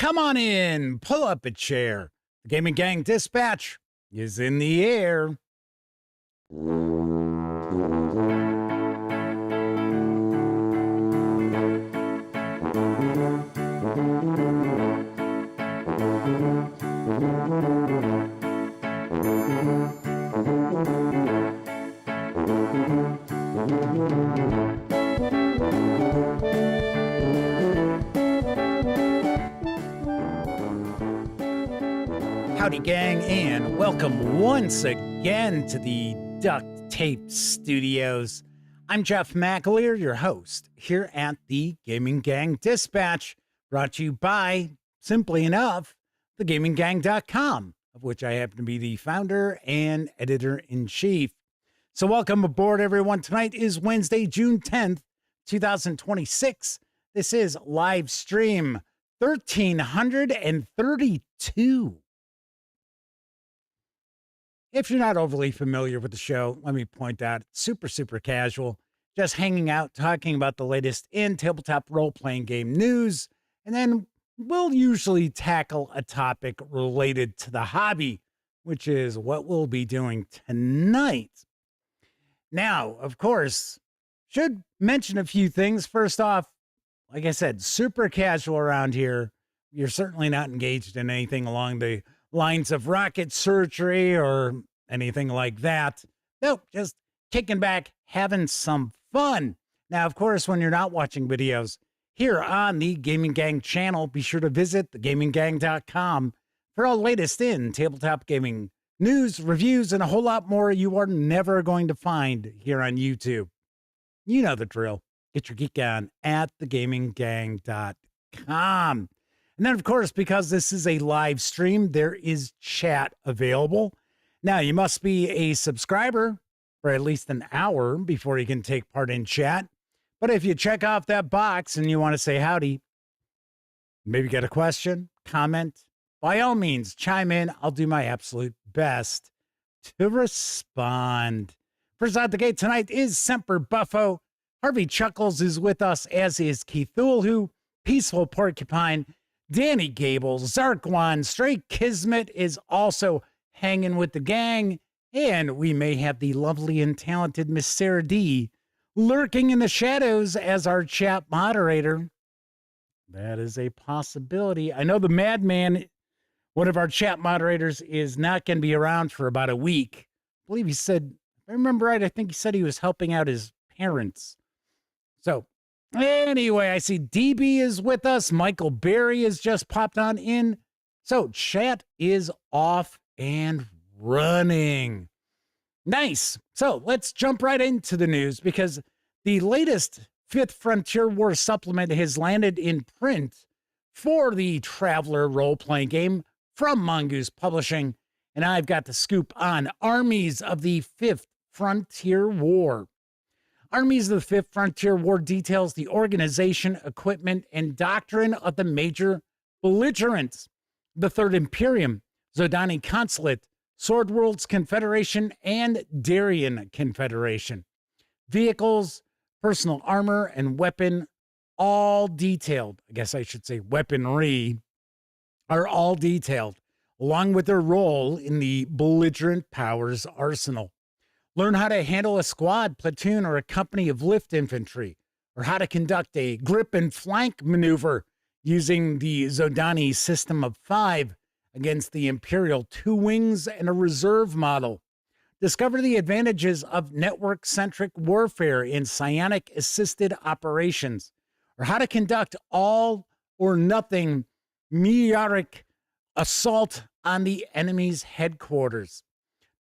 Come on in, pull up a chair. The Gaming Gang Dispatch is in the air. Howdy, gang, and welcome once again to the Duct Tape Studios. I'm Jeff McAleer, your host, here at the Gaming Gang Dispatch, brought to you by, simply enough, thegaminggang.com, of which I happen to be the founder and editor-in-chief. So welcome aboard, everyone. Tonight is Wednesday, June 10th, 2026. This is live stream 1332. If you're not overly familiar with the show, let me point out, it's super casual, just hanging out, talking about the latest in tabletop role-playing game news, and then we'll usually tackle a topic related to the hobby, which is what we'll be doing tonight. Now, of course, should mention a few things. First off, like I said, super casual around here. You're certainly not engaged in anything along the lines of rocket surgery or anything like that. Nope, just kicking back, having some fun. Now, of course, when you're not watching videos here on the Gaming Gang channel, be sure to visit thegaminggang.com for all the latest in tabletop gaming news, reviews, and a whole lot more you are never going to find here on YouTube. You know the drill. Get your geek on at thegaminggang.com. And then, of course, because this is a live stream, there is chat available. Now, you must be a subscriber for at least an hour before you can take part in chat. But if you check off that box and you want to say howdy, maybe get a question, comment, by all means, chime in. I'll do my absolute best to respond. First out the gate tonight is Semper Buffo. Harvey Chuckles is with us, as is Keith Thulhu, Peaceful Porcupine, Danny Gable, Zarkwan, Stray Kismet is also hanging with the gang, and we may have the lovely and talented Miss Sarah D lurking in the shadows as our chat moderator. That is a possibility. I know the Madman, one of our chat moderators, is not going to be around for about a week. I believe he said, if I remember right, I think he said he was helping out his parents. So anyway, I see DB is with us. Michael Berry has just popped on in. So chat is off and running. Nice. So let's jump right into the news, because the latest Fifth Frontier War supplement has landed in print for the Traveler role-playing game from Mongoose Publishing. And I've got the scoop on Armies of the Fifth Frontier War. Armies of the Fifth Frontier War details the organization, equipment, and doctrine of the major belligerents: the Third Imperium, Zodani Consulate, Sword Worlds Confederation, and Darien Confederation. Vehicles, personal armor, and weapon, all detailed, I guess I should say weaponry, are all detailed, along with their role in the belligerent powers arsenal. Learn how to handle a squad, platoon, or a company of lift infantry, or how to conduct a grip and flank maneuver using the Zodani system of 5 against the Imperial 2 wings and a reserve model. Discover the advantages of network-centric warfare in psionic-assisted operations, or how to conduct all-or-nothing meteoric assault on the enemy's headquarters.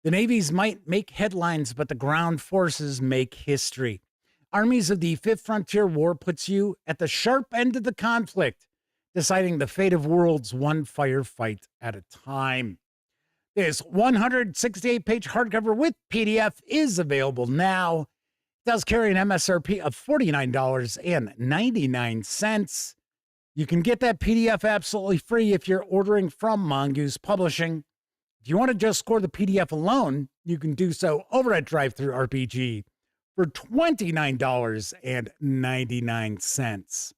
The navies might make headlines, but the ground forces make history. Armies of the Fifth Frontier War puts you at the sharp end of the conflict, deciding the fate of worlds one firefight at a time. This 168-page hardcover with PDF is available now. It does carry an MSRP of $49.99. You can get that PDF absolutely free if you're ordering from Mongoose Publishing. If you want to just score the PDF alone, you can do so over at DriveThruRPG for $29.99.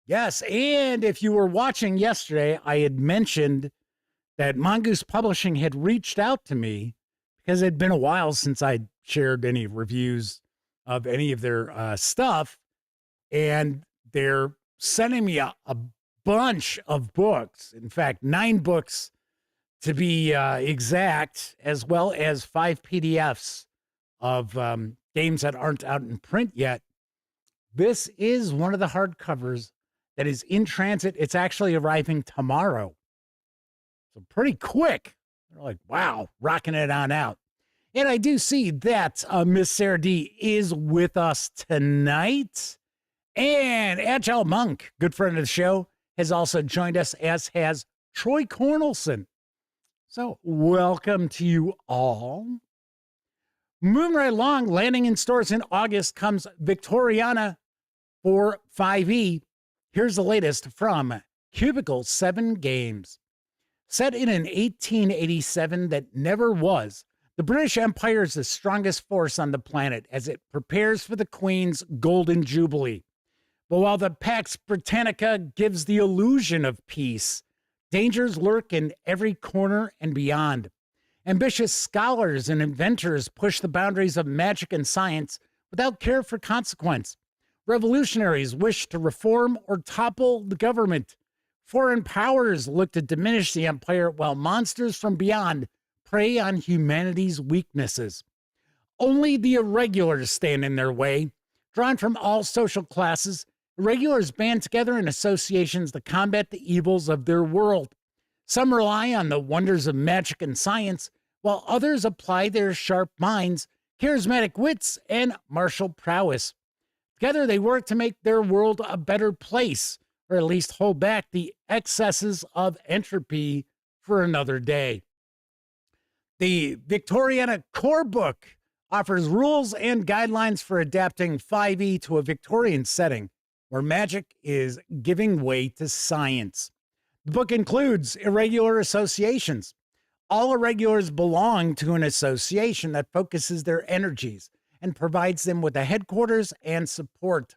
Yes, and if you were watching yesterday, I had mentioned that Mongoose Publishing had reached out to me because it had been a while since I'd shared any reviews of any of their stuff. And they're sending me a bunch of books. In fact, 9 books to be exact, as well as 5 PDFs of games that aren't out in print yet. This is one of the hardcovers that is in transit. It's actually arriving tomorrow. So pretty quick. They're like, wow, rocking it on out. And I do see that Miss Sarah D is with us tonight. And Agile Monk, good friend of the show, has also joined us, as has Troy Cornelson. So welcome to you all. Moving right along, landing in stores in August comes Victoriana for 5e. Here's the latest from Cubicle 7 Games. Set in an 1887 that never was, the British Empire is the strongest force on the planet as it prepares for the Queen's Golden Jubilee. But while the Pax Britannica gives the illusion of peace, dangers lurk in every corner and beyond. Ambitious scholars and inventors push the boundaries of magic and science without care for consequence. Revolutionaries wish to reform or topple the government. Foreign powers look to diminish the empire, while monsters from beyond prey on humanity's weaknesses. Only the irregulars stand in their way. Drawn from all social classes, irregulars band together in associations to combat the evils of their world. Some rely on the wonders of magic and science, while others apply their sharp minds, charismatic wits, and martial prowess. Together they work to make their world a better place, or at least hold back the excesses of entropy for another day. The Victoriana Core Book offers rules and guidelines for adapting 5e to a Victorian setting, where magic is giving way to science. The book includes irregular associations. All irregulars belong to an association that focuses their energies and provides them with a headquarters and support.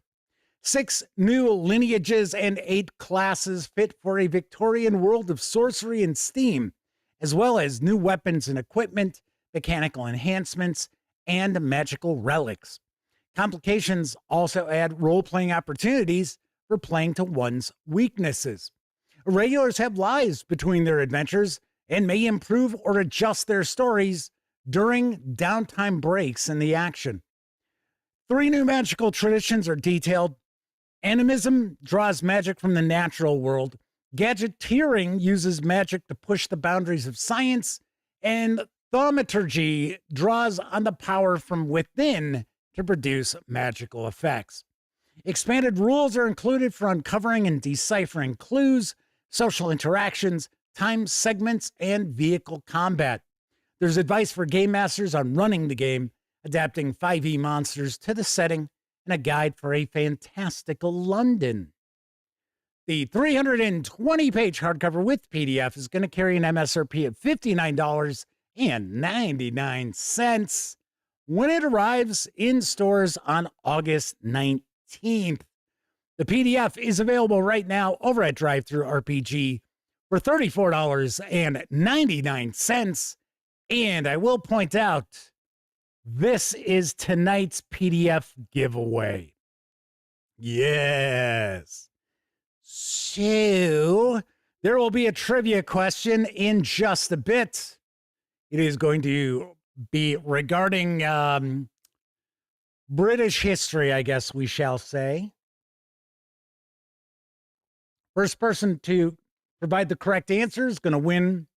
6 new lineages and 8 classes fit for a Victorian world of sorcery and steam, as well as new weapons and equipment, mechanical enhancements, and magical relics. Complications also add role-playing opportunities for playing to one's weaknesses. Irregulars have lives between their adventures and may improve or adjust their stories during downtime breaks in the action. 3 new magical traditions are detailed. Animism draws magic from the natural world. Gadgeteering uses magic to push the boundaries of science. And thaumaturgy draws on the power from within to produce magical effects. Expanded rules are included for uncovering and deciphering clues, social interactions, time segments, and vehicle combat. There's advice for game masters on running the game, adapting 5e monsters to the setting, and a guide for a fantastical London. The 320-page hardcover with PDF is going to carry an MSRP of $59.99 when it arrives in stores on August 19th. The PDF is available right now over at DriveThruRPG for $34.99. And I will point out, this is tonight's PDF giveaway. Yes. So there will be a trivia question in just a bit. It is going to be regarding British history, I guess we shall say. First person to provide the correct answer is going to win.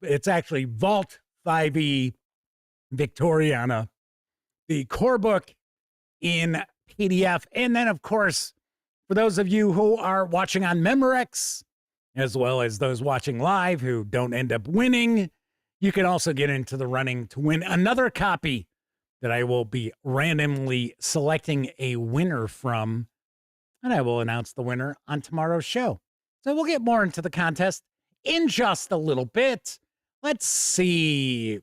It's actually Vault 5e Victoriana, the core book in PDF. And then, of course, for those of you who are watching on Memorex, as well as those watching live who don't end up winning, you can also get into the running to win another copy that I will be randomly selecting a winner from. And I will announce the winner on tomorrow's show. So we'll get more into the contest in just a little bit. Let's see.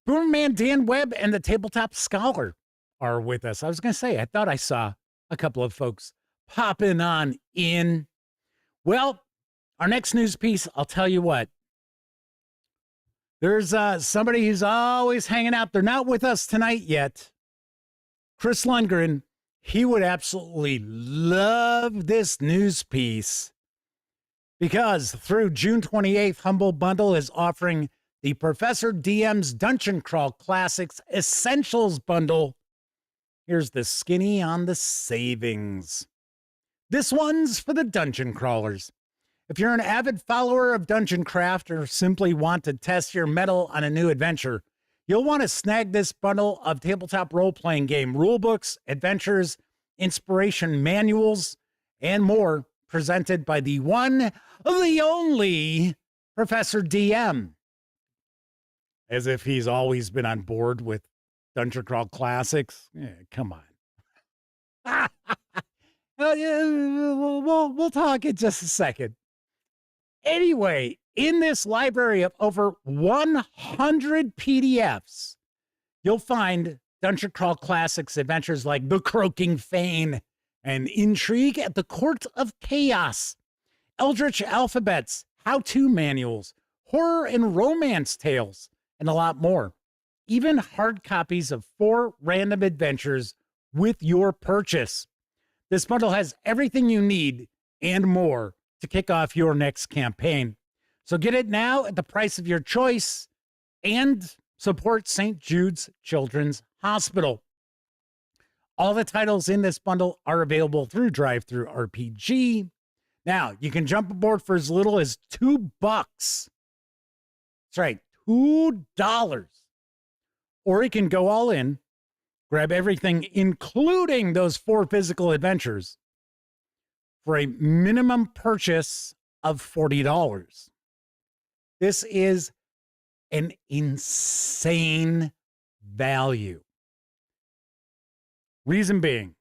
Boomerman Dan Webb and the Tabletop Scholar are with us. I was going to say, I thought I saw a couple of folks popping on in. Well, our next news piece, I'll tell you what. There's somebody who's always hanging out. They're not with us tonight yet. Chris Lundgren, he would absolutely love this news piece because through June 28th, Humble Bundle is offering the Professor DM's Dungeon Crawl Classics Essentials Bundle. Here's the skinny on the savings. This one's for the dungeon crawlers. If you're an avid follower of Dungeon Craft or simply want to test your mettle on a new adventure, you'll want to snag this bundle of tabletop role-playing game rulebooks, adventures, inspiration manuals, and more, presented by the one, the only Professor DM. As if he's always been on board with Dungeon Crawl Classics. Yeah, come on. We'll talk in just a second. Anyway, in this library of over 100 PDFs, you'll find Dungeon Crawl Classics adventures like The Croaking Fane and Intrigue at the Court of Chaos, Eldritch Alphabets, how-to manuals, horror and romance tales, and a lot more. Even hard copies of 4 random adventures with your purchase. This bundle has everything you need and more to kick off your next campaign. So get it now at the price of your choice and support St. Jude's Children's Hospital. All the titles in this bundle are available through Drive-Thru RPG. Now, you can jump aboard for as little as $2. That's right, $2. Or you can go all in, grab everything, including those 4 physical adventures, for a minimum purchase of $40. This is an insane value. Reason being,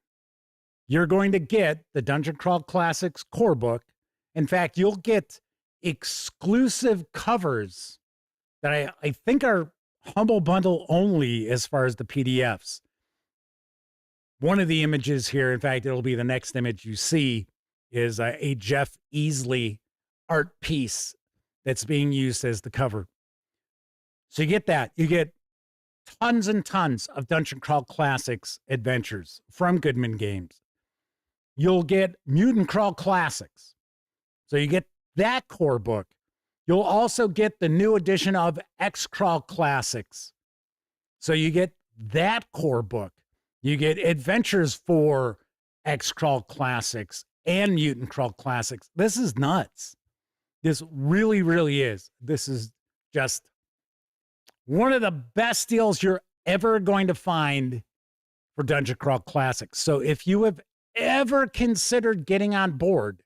you're going to get the Dungeon Crawl Classics core book. In fact, you'll get exclusive covers that I think are Humble Bundle only as far as the PDFs. One of the images here, in fact, it'll be the next image you see, is a Jeff Easley art piece that's being used as the cover. So you get that. You get tons and tons of Dungeon Crawl Classics adventures from Goodman Games. You'll get Mutant Crawl Classics. So you get that core book. You'll also get the new edition of X Crawl Classics. So you get that core book. You get adventures for X Crawl Classics and Mutant Crawl Classics. This is nuts. This really, really is. This is just one of the best deals you're ever going to find for Dungeon Crawl Classics. So if you have ever considered getting on board,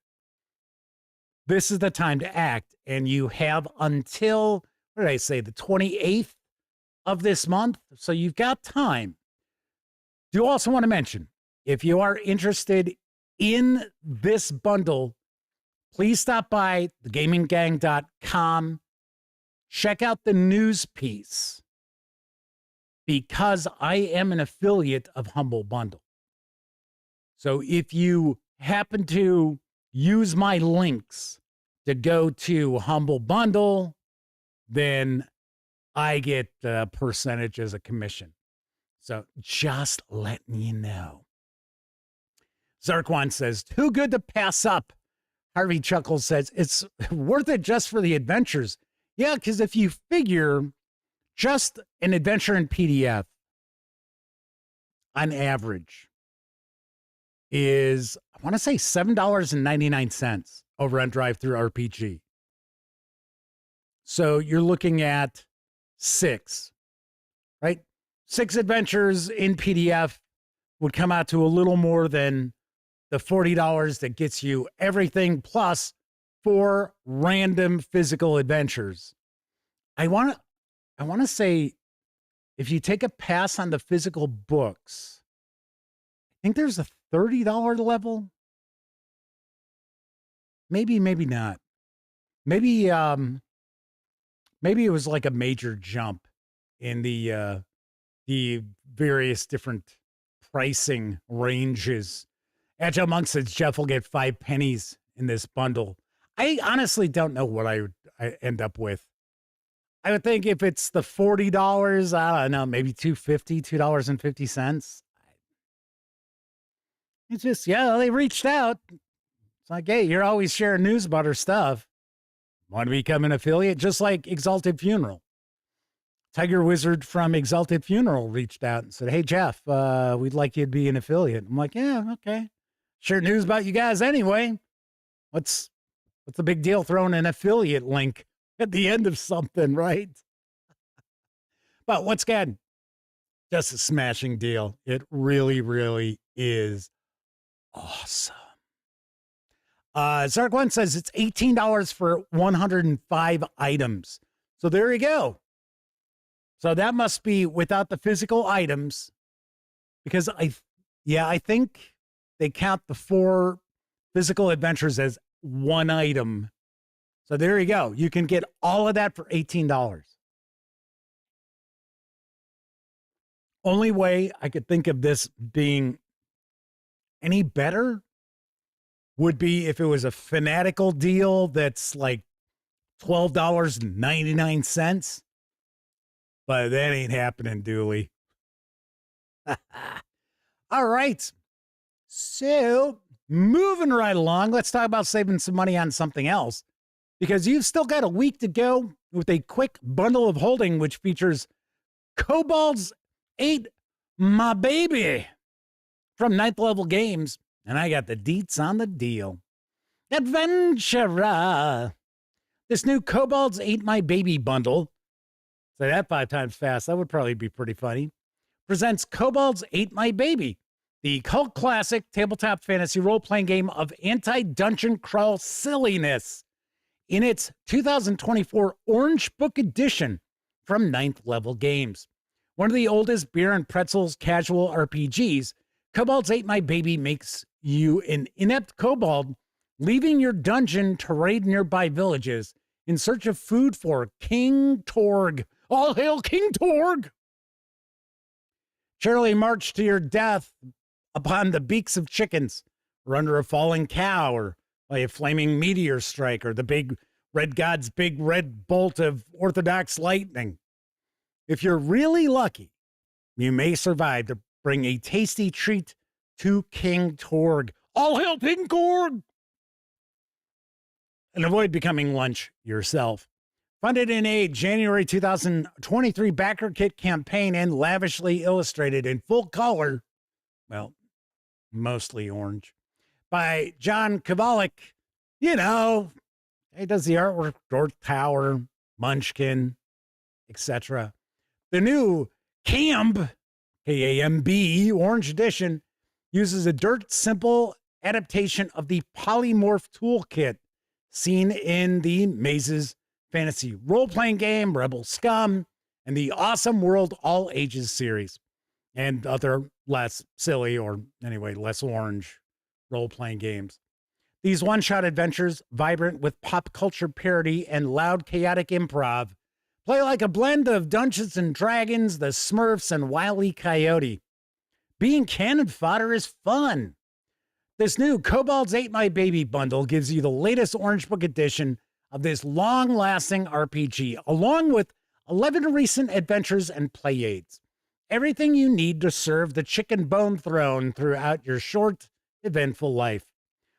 this is the time to act. And you have until, what did I say, the 28th of this month. So you've got time. Do also want to mention, if you are interested in this bundle, please stop by thegaminggang.com. Check out the news piece because I am an affiliate of Humble Bundle. So if you happen to use my links to go to Humble Bundle, then I get a percentage as a commission. So just letting you know. Zarquan says, too good to pass up. Harvey Chuckles says, it's worth it just for the adventures. Yeah, because if you figure just an adventure in PDF on average is, I want to say $7.99 over on Drive-Thru RPG. So you're looking at 6, right? 6 adventures in PDF would come out to a little more than the $40 that gets you everything plus 4 random physical adventures. I want to say, if you take a pass on the physical books, I think there's a $30 level. Maybe not. Maybe it was like a major jump in the various different pricing ranges Agile Monk says Jeff will get 5 pennies in this bundle. I honestly don't know what I end up with. I would think if it's the $40, I don't know, maybe $2.50. It's just, yeah, they reached out. It's like, hey, you're always sharing news about our stuff. Want to become an affiliate? Just like Exalted Funeral. Tiger Wizard from Exalted Funeral reached out and said, hey, Jeff, we'd like you to be an affiliate. I'm like, yeah, okay. Share news about you guys anyway. What's the big deal throwing an affiliate link at the end of something, right? But once again, just a smashing deal. It really, really is awesome. Zark One says it's $18 for 105 items. So there you go. So that must be without the physical items, because I think they count the 4 physical adventures as one item. So there you go. You can get all of that for $18. Only way I could think of this being any better would be if it was a fanatical deal that's like $12.99. But that ain't happening, Dooley. All right. So, moving right along, let's talk about saving some money on something else. Because you've still got a week to go with a quick bundle of holding, which features Kobolds Ate My Baby from 9th Level Games. And I got the deets on the deal. Adventura. This new Kobolds Ate My Baby bundle, say that 5 times fast, that would probably be pretty funny, presents Kobolds Ate My Baby, the cult classic tabletop fantasy role-playing game of anti-dungeon crawl silliness, in its 2024 Orange Book Edition from 9th Level Games. One of the oldest beer and pretzels casual RPGs, Kobolds Ate My Baby makes you an inept kobold leaving your dungeon to raid nearby villages in search of food for King Torg. All hail King Torg! Surely march to your death upon the beaks of chickens, or under a falling cow, or by a flaming meteor strike, or the big red god's big red bolt of orthodox lightning. If you're really lucky, you may survive to bring a tasty treat to King Torg. All hail King Torg! And avoid becoming lunch yourself. Funded in a January 2023 backer kit campaign and lavishly illustrated in full color, well, mostly orange, by John Kovalik. You know, he does the artwork, Dork Tower, Munchkin, etc. The new Camb, K-A-M-B, Orange Edition, uses a dirt simple adaptation of the Polymorph toolkit seen in the Mazes fantasy role-playing game, Rebel Scum, and the Awesome World All Ages series, and other less silly, or anyway, less orange role-playing games. These one-shot adventures, vibrant with pop culture parody and loud chaotic improv, play like a blend of Dungeons and Dragons, the Smurfs, and Wile E. Coyote. Being cannon fodder is fun. This new Kobolds Ate My Baby bundle gives you the latest Orange Book edition of this long-lasting RPG, along with 11 recent adventures and play aids. Everything you need to serve the chicken bone throne throughout your short, eventful life.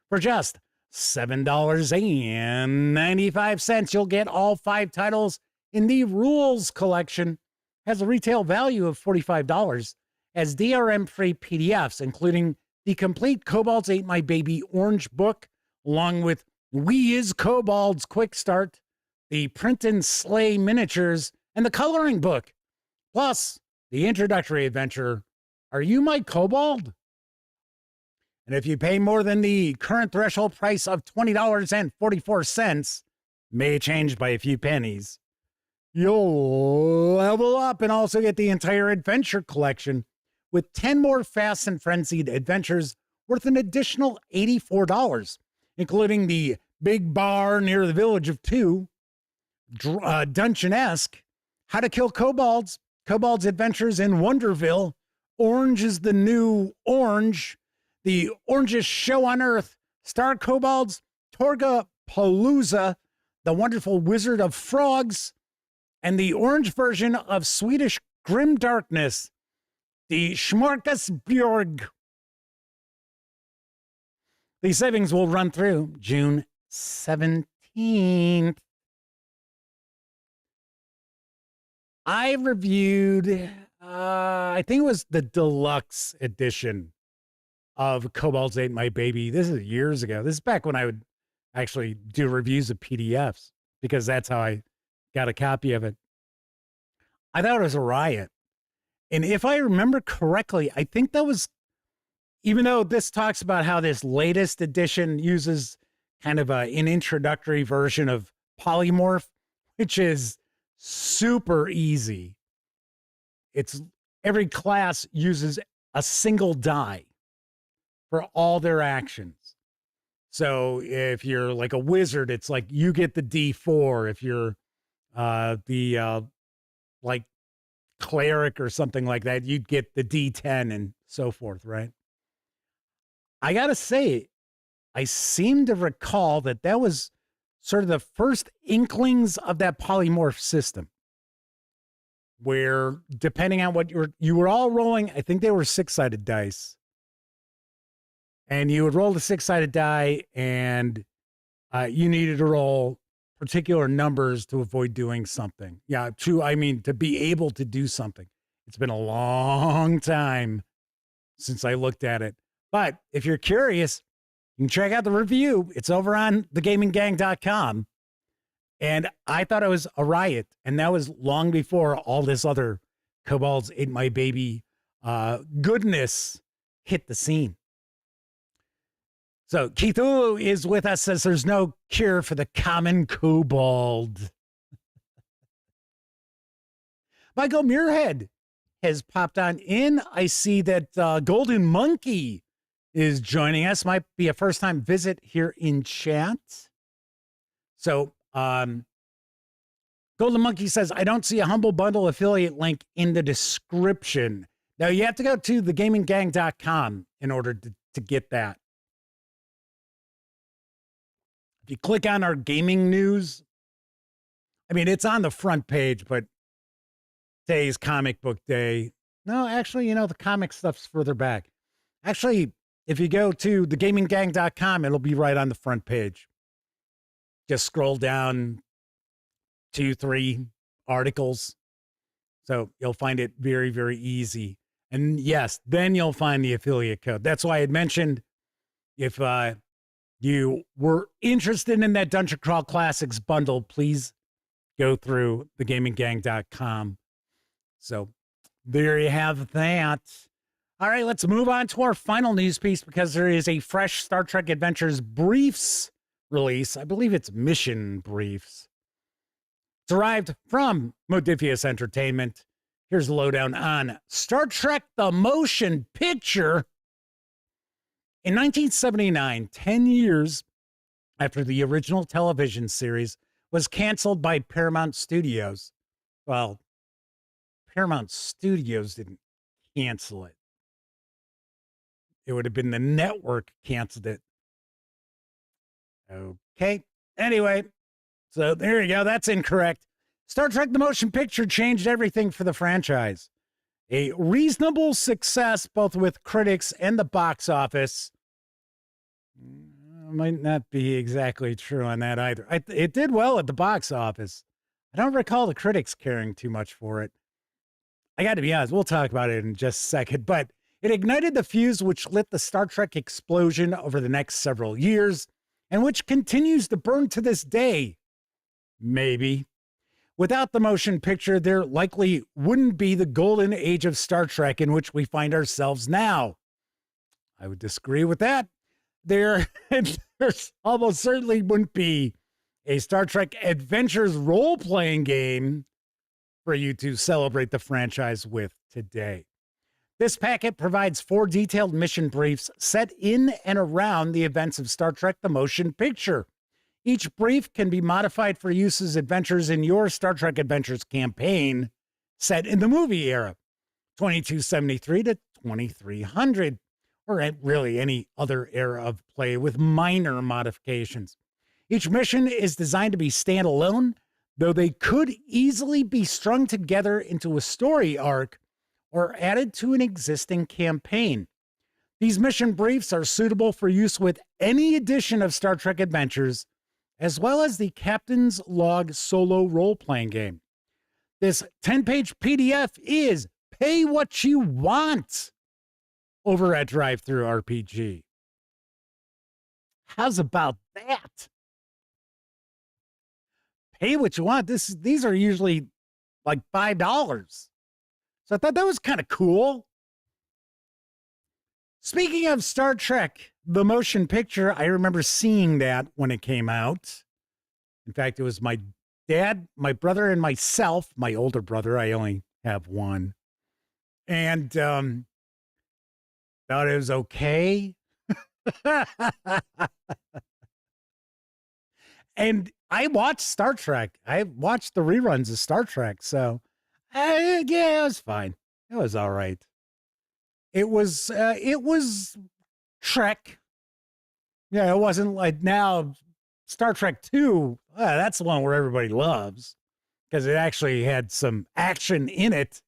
For just $7.95, you'll get all 5 titles in the Rules collection. Has a retail value of $45 as DRM-free PDFs, including the complete Kobolds Ate My Baby Orange Book, along with We Is Kobolds Quick Start, the Print and Slay miniatures, and the coloring book. Plus, the introductory adventure, Are You My Kobold? And if you pay more than the current threshold price of $20.44, may change by a few pennies, you'll level up and also get the entire adventure collection with 10 more fast and frenzied adventures worth an additional $84, including the Big Bar Near the Village of Two, Dungeon-esque, How to Kill Kobolds, Kobolds Adventures in Wonderville, Orange is the New Orange, the orangest show on earth, Star Kobolds, Torga Palooza, the wonderful Wizard of Frogs, and the orange version of Swedish Grim Darkness, the Smorgasbjörg. These savings will run through June 17th. I reviewed, I think it was the deluxe edition of Kobolds Ate My Baby. This is years ago. This is back when I would actually do reviews of PDFs, because that's how I got a copy of it. I thought it was a riot. And if I remember correctly, I think that was, even though this talks about how this latest edition uses kind of an introductory version of polymorph, which is super easy. It's every class uses a single die for all their actions. So if you're like a wizard, it's like you get the D4. If you're like cleric or something like that, you'd get the D10 and so forth, right? I gotta say, I seem to recall that that was sort of the first inklings of that polymorph system, where depending on what you were all rolling, I think they were 6-sided dice. And you would roll the 6-sided die, and you needed to roll particular numbers to avoid doing something. Yeah, true. I mean, to be able to do something. It's been a long time since I looked at it. But if you're curious, you can check out the review. It's over on thegaminggang.com. And I thought it was a riot. And that was long before all this other Kobolds Ate My Baby goodness hit the scene. So Keith Ulu is with us, says there's no cure for the common kobold. Michael Muirhead has popped on in. I see that Golden Monkey is joining us. Might be a first-time visit here in chat. So Golden Monkey says, I don't see a Humble Bundle affiliate link in the description. Now, you have to go to thegaminggang.com in order to get that. If you click on our gaming news, I mean, it's on the front page, but today's comic book day. No, actually, you know, the comic stuff's further back. Actually, if you go to thegaminggang.com, it'll be right on the front page. Just scroll down 2-3 articles. So you'll find it very, very easy. And yes, then you'll find the affiliate code. That's why I had mentioned if you were interested in that Dungeon Crawl Classics bundle, please go through thegaminggang.com. So there you have that. All right, let's move on to our final news piece, because there is a fresh Star Trek Adventures Briefs release. I believe it's Mission Briefs. Derived from Modiphius Entertainment. Here's the lowdown on Star Trek the Motion Picture. In 1979, 10 years after the original television series was canceled by Paramount Studios. Well, Paramount Studios didn't cancel it. It would have been the network canceled it. Okay. Anyway, so there you go. That's incorrect. Star Trek the Motion Picture changed everything for the franchise. A reasonable success both with critics and the box office. Might not be exactly true on that either. It did well at the box office. I don't recall the critics caring too much for it. I got to be honest, we'll talk about it in just a second, but it ignited the fuse which lit the Star Trek explosion over the next several years, and which continues to burn to this day. Maybe. Without the motion picture, there likely wouldn't be the golden age of Star Trek in which we find ourselves now. I would disagree with that. There almost certainly wouldn't be a Star Trek Adventures role-playing game for you to celebrate the franchise with today. This packet provides 4 detailed mission briefs set in and around the events of Star Trek the Motion Picture. Each brief can be modified for use as adventures in your Star Trek Adventures campaign set in the movie era, 2273 to 2300, or really any other era of play with minor modifications. Each mission is designed to be standalone, though they could easily be strung together into a story arc or added to an existing campaign. These mission briefs are suitable for use with any edition of Star Trek Adventures, as well as the Captain's Log solo role-playing game. This 10-page PDF is pay what you want over at Drive-Thru RPG. How's about that? Pay what you want. These are usually like $5. So I thought that was kind of cool. Speaking of Star Trek, the motion picture, I remember seeing that when it came out. In fact, it was my dad, my brother, and myself, my older brother. I only have one. And thought it was okay. And I watched Star Trek. I watched the reruns of Star Trek. So, yeah, it was fine. It was all right. It was Trek. Yeah, it wasn't like now Star Trek 2. That's the one where everybody loves because it actually had some action in it.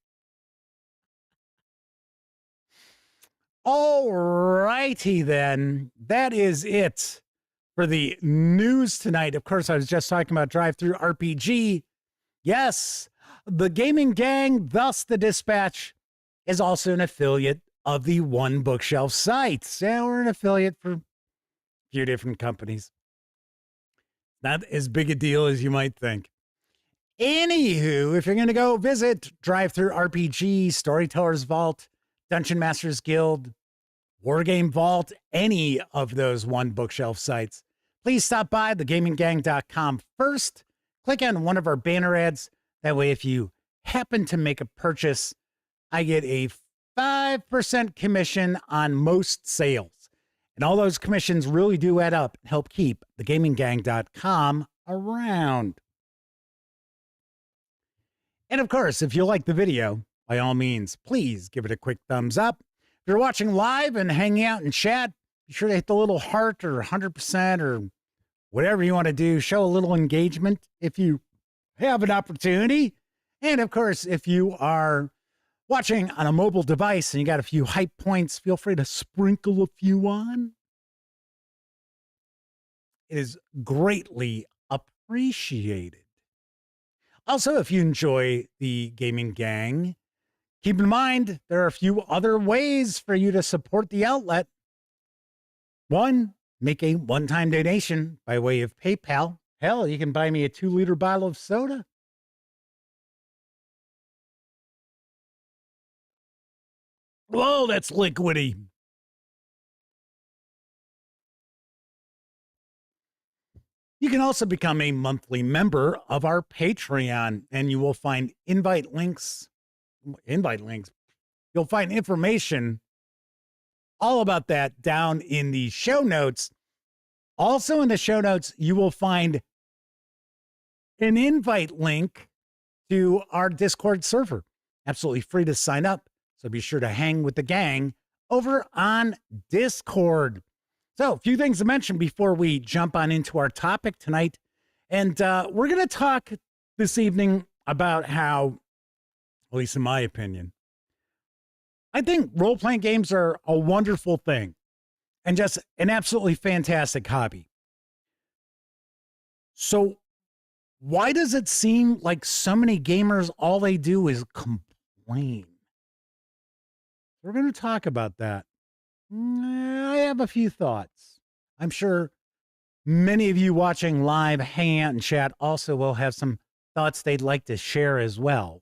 All righty then. That is it for the news tonight. Of course, I was just talking about Drive-Thru RPG. Yes, the Gaming Gang, thus the Dispatch, is also an affiliate of the One Bookshelf site. Yeah, we're an affiliate for a few different companies. Not as big a deal as you might think. Anywho, if you're going to go visit Drive-Thru RPG, Storyteller's Vault, Dungeon Masters Guild, Wargame Vault, any of those One Bookshelf sites, please stop by thegaminggang.com first. Click on one of our banner ads. That way, if you happen to make a purchase, I get a 5% commission on most sales. And all those commissions really do add up and help keep thegaminggang.com around. And of course, if you like the video, by all means, please give it a quick thumbs up. If you're watching live and hanging out in chat, be sure to hit the little heart or 100% or whatever you want to do. Show a little engagement if you have an opportunity. And of course, if you are watching on a mobile device and you got a few hype points, feel free to sprinkle a few on. It is greatly appreciated. Also, if you enjoy the Gaming Gang, keep in mind there are a few other ways for you to support the outlet. One, make a one-time donation by way of PayPal. Hell, you can buy me a 2-liter bottle of soda. Whoa, that's liquidy. You can also become a monthly member of our Patreon, and you will find invite links. You'll find information all about that down in the show notes. Also in the show notes, you will find an invite link to our Discord server. Absolutely free to sign up. So be sure to hang with the gang over on Discord. So a few things to mention before we jump on into our topic tonight. And we're going to talk this evening about how, at least in my opinion, I think role-playing games are a wonderful thing and just an absolutely fantastic hobby. So why does it seem like so many gamers, all they do is complain? We're going to talk about that. I have a few thoughts. I'm sure many of you watching live, hanging out in chat also will have some thoughts they'd like to share as well.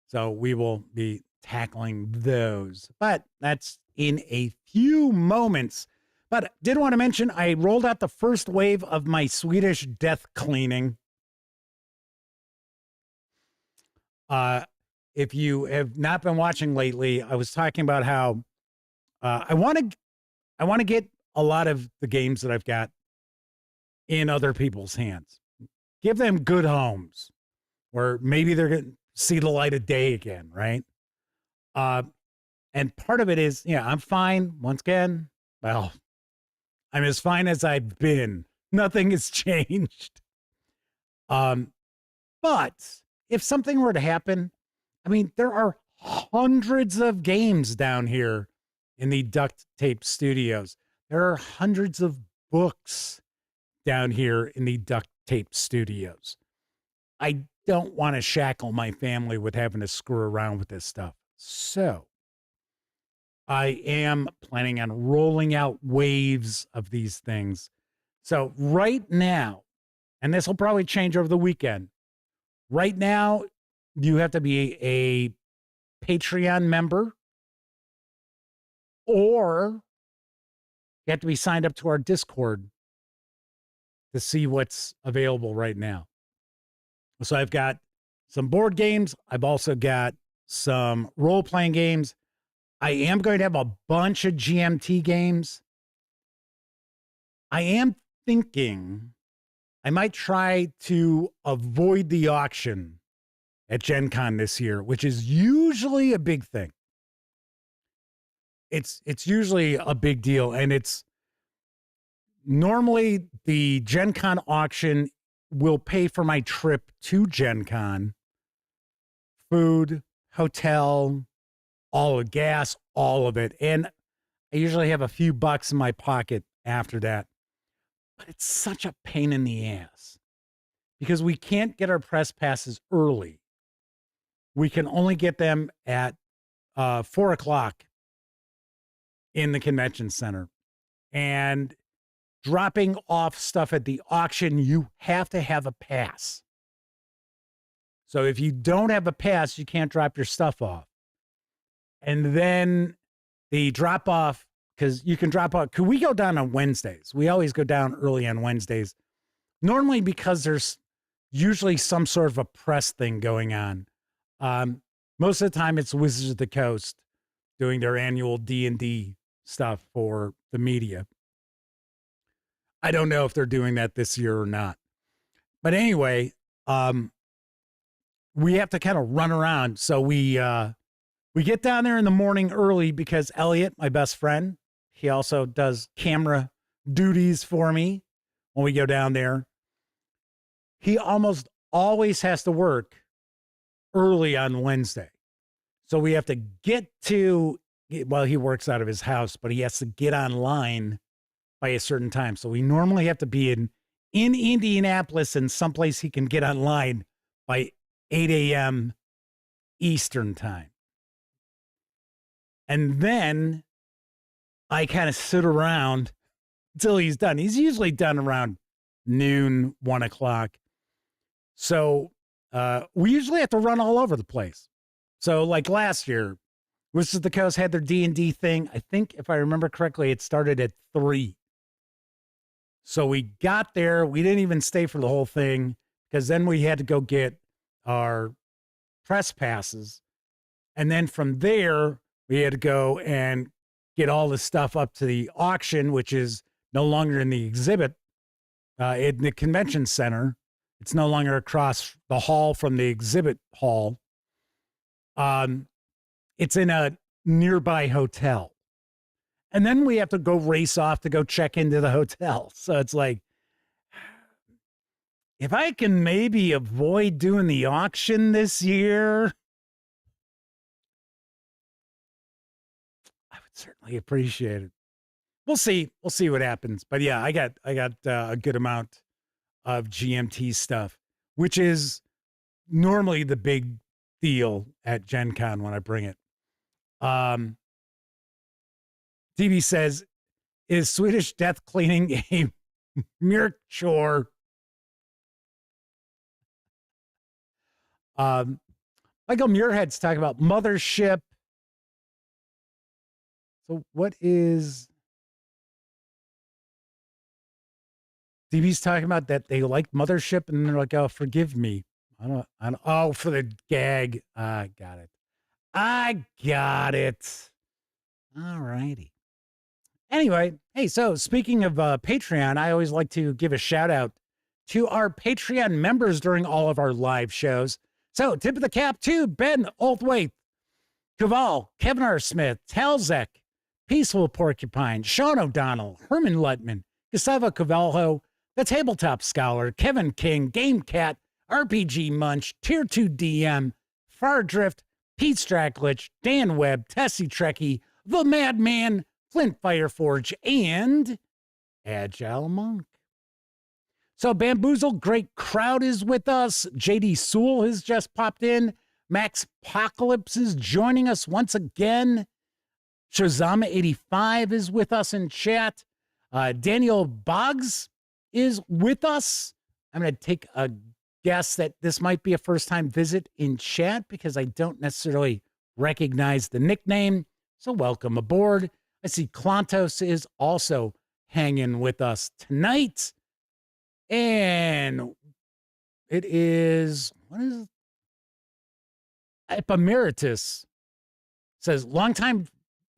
So we will be tackling those, but that's in a few moments. But did want to mention, I rolled out the first wave of my Swedish death cleaning. If you have not been watching lately, I was talking about how I want to get a lot of the games that I've got in other people's hands. Give them good homes where maybe they're going to see the light of day again, right? And part of it is, I'm fine. Once again, well, I'm as fine as I've been. Nothing has changed. But if something were to happen, I mean, there are hundreds of games down here in the Duct Tape Studios. There are hundreds of books down here in the Duct Tape Studios. I don't want to shackle my family with having to screw around with this stuff. So I am planning on rolling out waves of these things. So right now, and this will probably change over the weekend, right now, you have to be a Patreon member, or you have to be signed up to our Discord to see what's available right now. So I've got some board games. I've also got some role-playing games. I am going to have a bunch of GMT games. I am thinking I might try to avoid the auction at Gen Con this year, which is usually a big thing. It's usually a big deal, and it's normally the Gen Con auction will pay for my trip to Gen Con, food, hotel, all of gas, all of it. And I usually have a few bucks in my pocket after that. But it's such a pain in the ass because we can't get our press passes early. We can only get them at 4 o'clock in the convention center. And dropping off stuff at the auction, you have to have a pass. So if you don't have a pass, you can't drop your stuff off. And then the drop off, because you can drop off, we go down on Wednesdays. We always go down early on Wednesdays. Normally because there's usually some sort of a press thing going on. Most of the time it's Wizards of the Coast doing their annual D&D stuff for the media. I don't know if they're doing that this year or not. But anyway, we have to kind of run around. So we get down there in the morning early because Elliot, my best friend, he also does camera duties for me when we go down there. He almost always has to work early on Wednesday. So we have to get to, well, he works out of his house, but he has to get online by a certain time. So we normally have to be in Indianapolis and someplace he can get online by 8 a.m. Eastern time. And then I kind of sit around until he's done. He's usually done around noon, 1 o'clock. So we usually have to run all over the place. So like last year, Wizards of the Coast had their D&D thing. I think if I remember correctly, it started at 3. So we got there. We didn't even stay for the whole thing because then we had to go get our press passes. And then from there, we had to go and get all the stuff up to the auction, which is no longer in the exhibit in the convention center. It's no longer across the hall from the exhibit hall. It's in a nearby hotel. And then we have to go race off to go check into the hotel. So it's like, if I can maybe avoid doing the auction this year, I would certainly appreciate it. We'll see. We'll see what happens. But yeah, I got a good amount of GMT stuff, which is normally the big deal at Gen Con when I bring it. DB says, is Swedish death cleaning a mere chore? Michael Muirhead's talking about Mothership. So what is DB's talking about that they like Mothership and they're like, oh, forgive me. I don't, oh, for the gag. I got it. All righty. Anyway, hey, so speaking of Patreon, I always like to give a shout out to our Patreon members during all of our live shows. So tip of the cap to Ben Oldthwaite, Caval, Kevin R. Smith, Talzek, Peaceful Porcupine, Sean O'Donnell, Herman Lutman, Gustavo Cavalho, The Tabletop Scholar, Kevin King, Game Cat, RPG Munch, Tier 2 DM, Far Drift, Pete Stracklich, Dan Webb, Tessie Trekkie, The Madman, Flint Fireforge, and Agile Monk. So Bamboozle, great crowd is with us. JD Sewell has just popped in. Max Apocalypse is joining us once again. Shazama85 is with us in chat. Daniel Boggs is with us. I'm going to take a guess that this might be a first-time visit in chat because I don't necessarily recognize the nickname. So welcome aboard. I see Klontos is also hanging with us tonight. And it is, what is it? Epimeritus says, longtime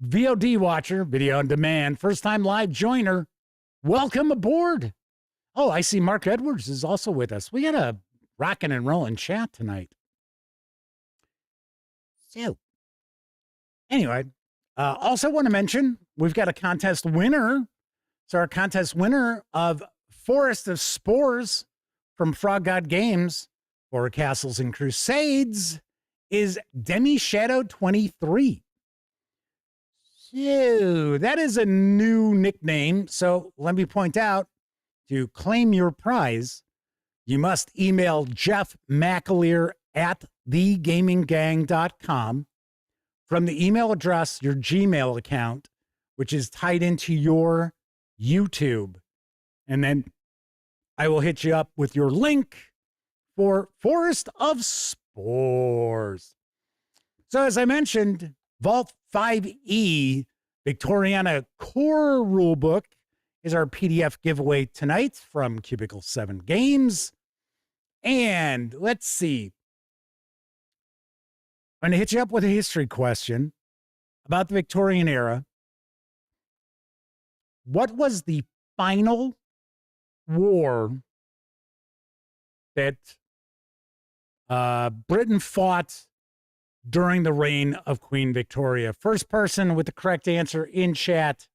VOD watcher, video on demand, first time live joiner. Welcome aboard. Oh, I see Mark Edwards is also with us. We got a rocking and rolling chat tonight. So, anyway, also want to mention we've got a contest winner. So our contest winner of Forest of Spores from Frog God Games for Castles and Crusades is Demi Shadow 23. So that is a new nickname. So let me point out, to claim your prize, you must email Jeff McAleer at thegaminggang.com from the email address, your Gmail account, which is tied into your YouTube. And then I will hit you up with your link for Forest of Spores. So as I mentioned, Vault 5e Victoriana Core Rulebook is our PDF giveaway tonight from Cubicle 7 Games. And let's see. I'm going to hit you up with a history question about the Victorian era. What was the final war that Britain fought during the reign of Queen Victoria? First person with the correct answer in chat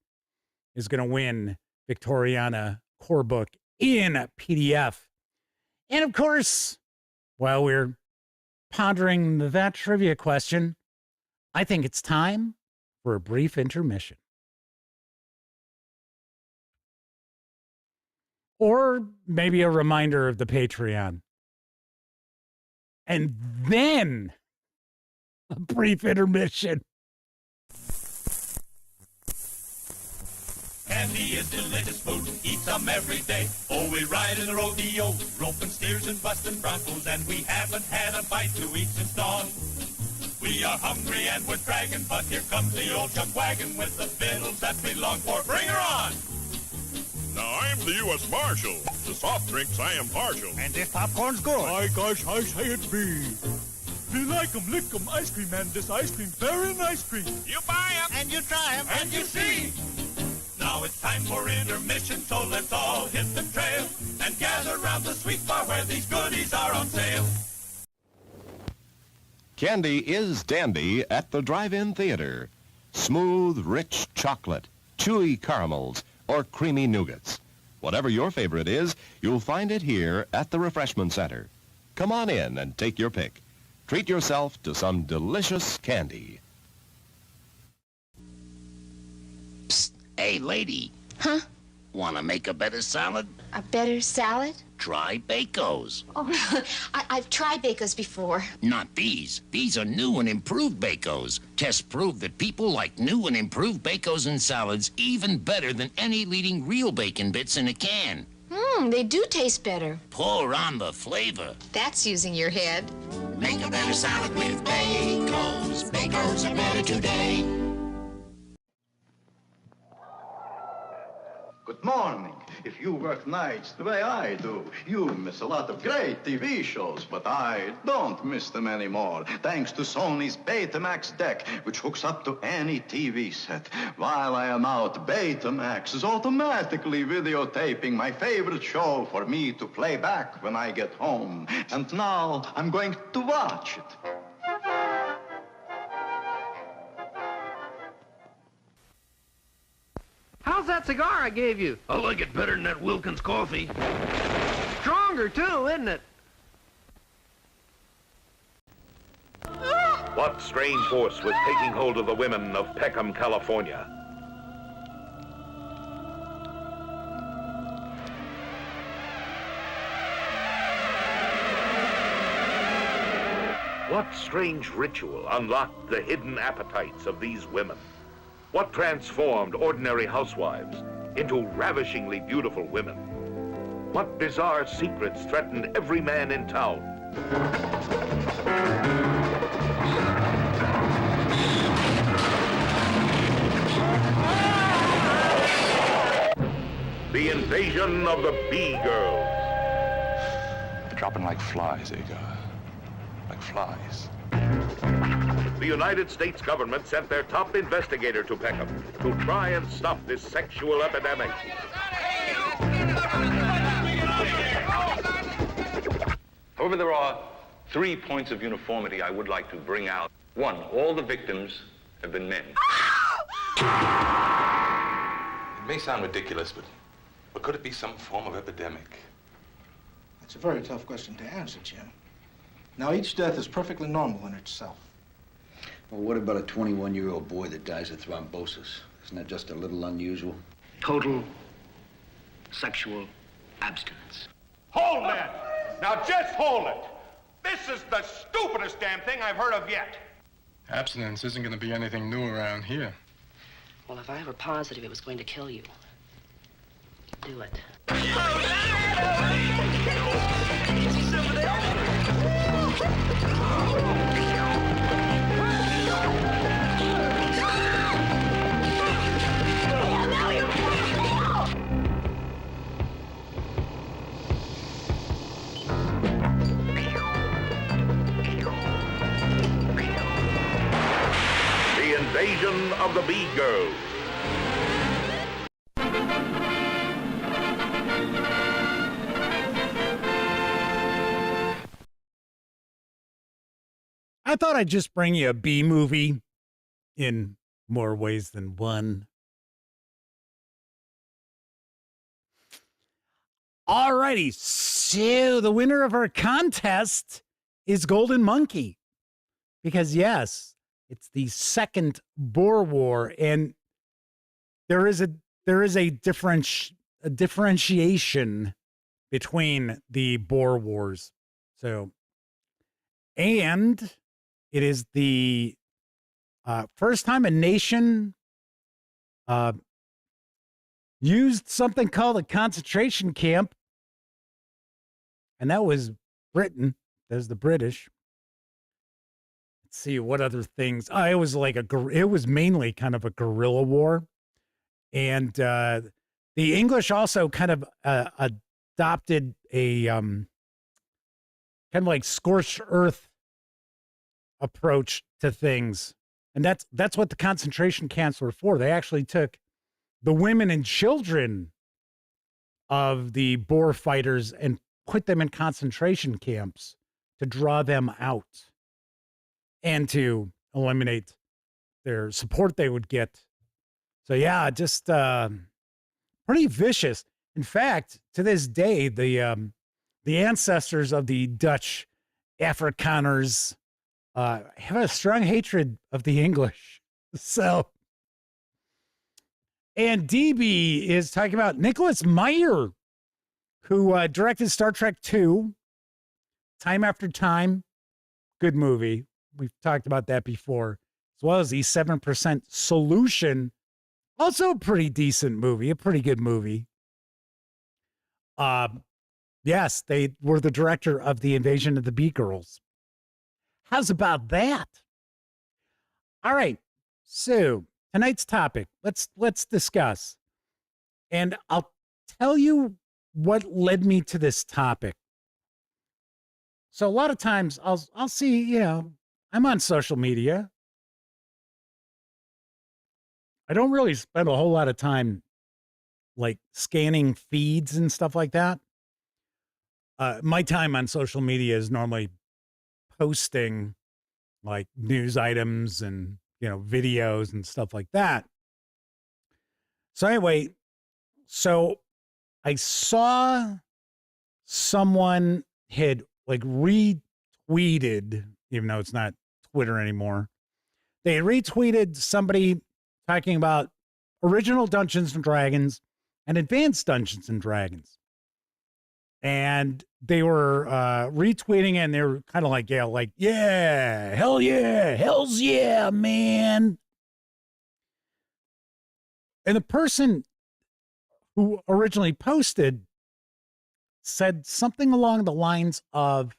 is going to win Victoriana Core Book in PDF. And of course, while we're pondering that trivia question, I think it's time for a brief intermission. Or maybe a reminder of the Patreon. And then a brief intermission. Candy is delicious food, eat some every day. Oh, we ride in the rodeo, roping steers and busting broncos, and we haven't had a bite to eat since dawn. We are hungry and we're dragging, but here comes the old chuck wagon with the fiddles that we long for. Bring her on! Now, I'm the U.S. Marshal. To soft drinks, I am partial. And this popcorn's good. My gosh, I say it be. We like 'em, lick 'em, ice cream, and this ice cream, very nice cream. You buy 'em. And you try 'em. And you see! Now it's time for intermission, so let's all hit the trail and gather round the sweet bar where these goodies are on sale. Candy is dandy at the drive-in theater. Smooth, rich chocolate, chewy caramels, or creamy nougats. Whatever your favorite is, you'll find it here at the Refreshment Center. Come on in and take your pick. Treat yourself to some delicious candy. Psst, hey, lady. Huh? Want to make a better salad? A better salad? Try Bacos. Oh, I've tried Bacos before. Not these. These are new and improved Bacos. Tests prove that people like new and improved Bacos and salads even better than any leading real bacon bits in a can. They do taste better. Pour on the flavor. That's using your head. Make a better salad with Bacos. Bacos are better today. Good morning. If you work nights the way I do, you miss a lot of great TV shows, but I don't miss them anymore, thanks to Sony's Betamax deck, which hooks up to any TV set. While I am out, Betamax is automatically videotaping my favorite show for me to play back when I get home. And now I'm going to watch it. that cigar I gave you? I like it better than that Wilkins coffee. Stronger, too, isn't it? What strange force was taking hold of the women of Peckham, California? What strange ritual unlocked the hidden appetites of these women? What transformed ordinary housewives into ravishingly beautiful women? What bizarre secrets threatened every man in town? The invasion of the Bee Girls. They're dropping like flies, Agar. Like flies. The United States government sent their top investigator to Peckham to try and stop this sexual epidemic. However, there are 3 points of uniformity I would like to bring out. 1, all the victims have been men. It may sound ridiculous, but could it be some form of epidemic? That's a very tough question to answer, Jim. Now, each death is perfectly normal in itself. Well, what about a 21-year-old boy that dies of thrombosis? Isn't that just a little unusual? Total sexual abstinence. Hold that! Now just hold it! This is the stupidest damn thing I've heard of yet. Abstinence isn't going to be anything new around here. Well, if I were positive it was going to kill you, do it. The invasion of the Bee Girls. I thought I'd just bring you a B movie in more ways than one. Alrighty, so the winner of our contest is Golden Monkey. Because yes, it's the second Boer War, and there is a differentiation between the Boer Wars. So, and it is the first time a nation used something called a concentration camp, and that was Britain. That was the British. Let's see what other things. It was like it was mainly kind of a guerrilla war, and the English also kind of adopted a kind of like scorched earth approach to things. And that's what the concentration camps were for. They actually took the women and children of the Boer fighters and put them in concentration camps to draw them out and to eliminate their support they would get. So yeah, just pretty vicious. In fact, to this day, the ancestors of the Dutch Afrikaners have a strong hatred of the English. So, and DB is talking about Nicholas Meyer, who directed Star Trek II, Time After Time. Good movie. We've talked about that before, as well as the 7% Solution. Also a pretty decent movie, a pretty good movie. Yes, they were the director of The Invasion of the Bee Girls. How's about that? All right. So tonight's topic, let's discuss. And I'll tell you what led me to this topic. So a lot of times I'll see, I'm on social media. I don't really spend a whole lot of time like scanning feeds and stuff like that. My time on social media is normally posting like news items and, videos and stuff like that. So anyway, So I saw someone had like retweeted, even though it's not Twitter anymore. They retweeted somebody talking about original Dungeons and Dragons and advanced Dungeons and Dragons. And they were retweeting it, and they were kind of like, yeah, hell's yeah, man. And the person who originally posted said something along the lines of,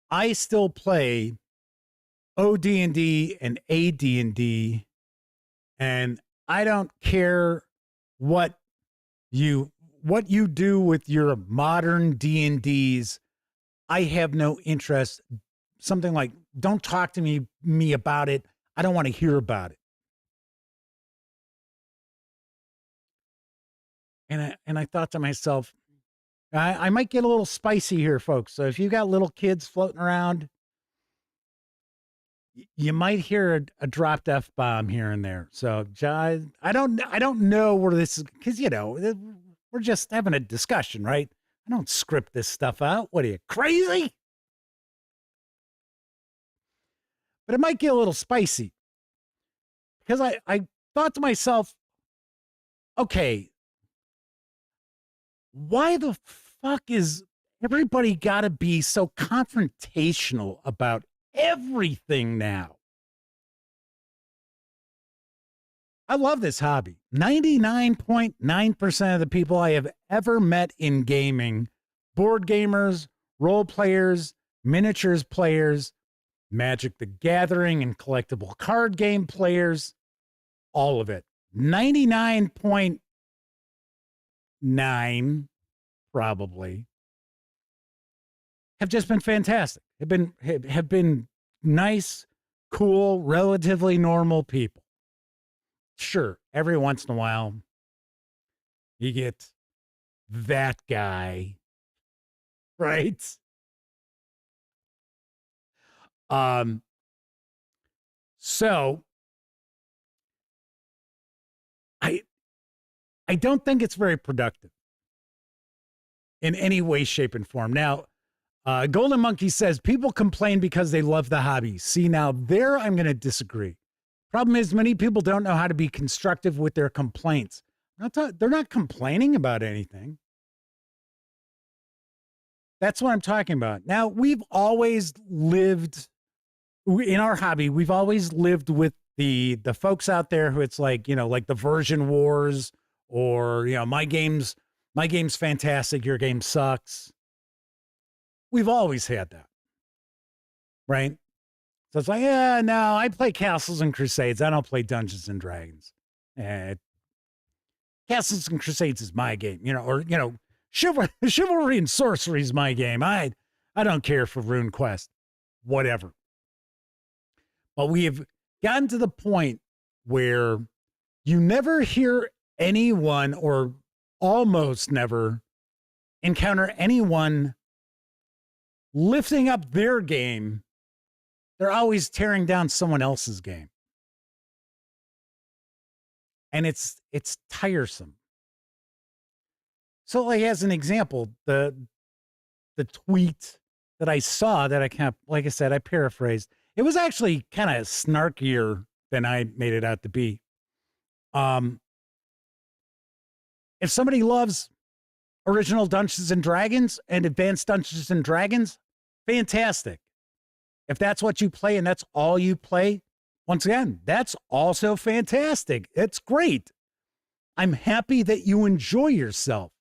I still play OD&D and AD&D, and I don't care what you do with your modern D&Ds. I have no interest. Something like, don't talk to me about it. I don't want to hear about it. And I thought to myself, I might get a little spicy here, folks. So if you got little kids floating around, you might hear a dropped F-bomb here and there. So I don't know where this is, because, we're just having a discussion, right? I don't script this stuff out. What are you, crazy? But it might get a little spicy, because I thought to myself, okay, why the fuck is everybody got to be so confrontational about everything now? I love this hobby. 99.9% of the people I have ever met in gaming, board gamers, role players, miniatures players, Magic the Gathering and collectible card game players, all of it. 99.9 probably have just been fantastic. Have been nice, cool, relatively normal people. Sure, every once in a while, you get that guy, right? So I don't think it's very productive in any way, shape, and form. Now, Golden Monkey says people complain because they love the hobby. See, now there I'm going to disagree. Problem is, many people don't know how to be constructive with their complaints. They're not complaining about anything. That's what I'm talking about. Now, we've always lived in our hobby. We've always lived with the folks out there who it's like, like the version wars, or, my game's fantastic, your game sucks. We've always had that, right? So it's like, yeah, no, I play Castles and Crusades. I don't play Dungeons and Dragons. Castles and Crusades is my game, or Chivalry and Sorcery is my game. I don't care for Rune Quest, whatever. But we have gotten to the point where you never hear anyone, or almost never encounter anyone lifting up their game. They're always tearing down someone else's game. And it's tiresome. So, like, as an example, the tweet that I saw that I kind of, like I said, I paraphrased. It was actually kind of snarkier than I made it out to be. If somebody loves original Dungeons and Dragons and advanced Dungeons and Dragons, fantastic. If that's what you play and that's all you play, once again, that's also fantastic. It's great. I'm happy that you enjoy yourself.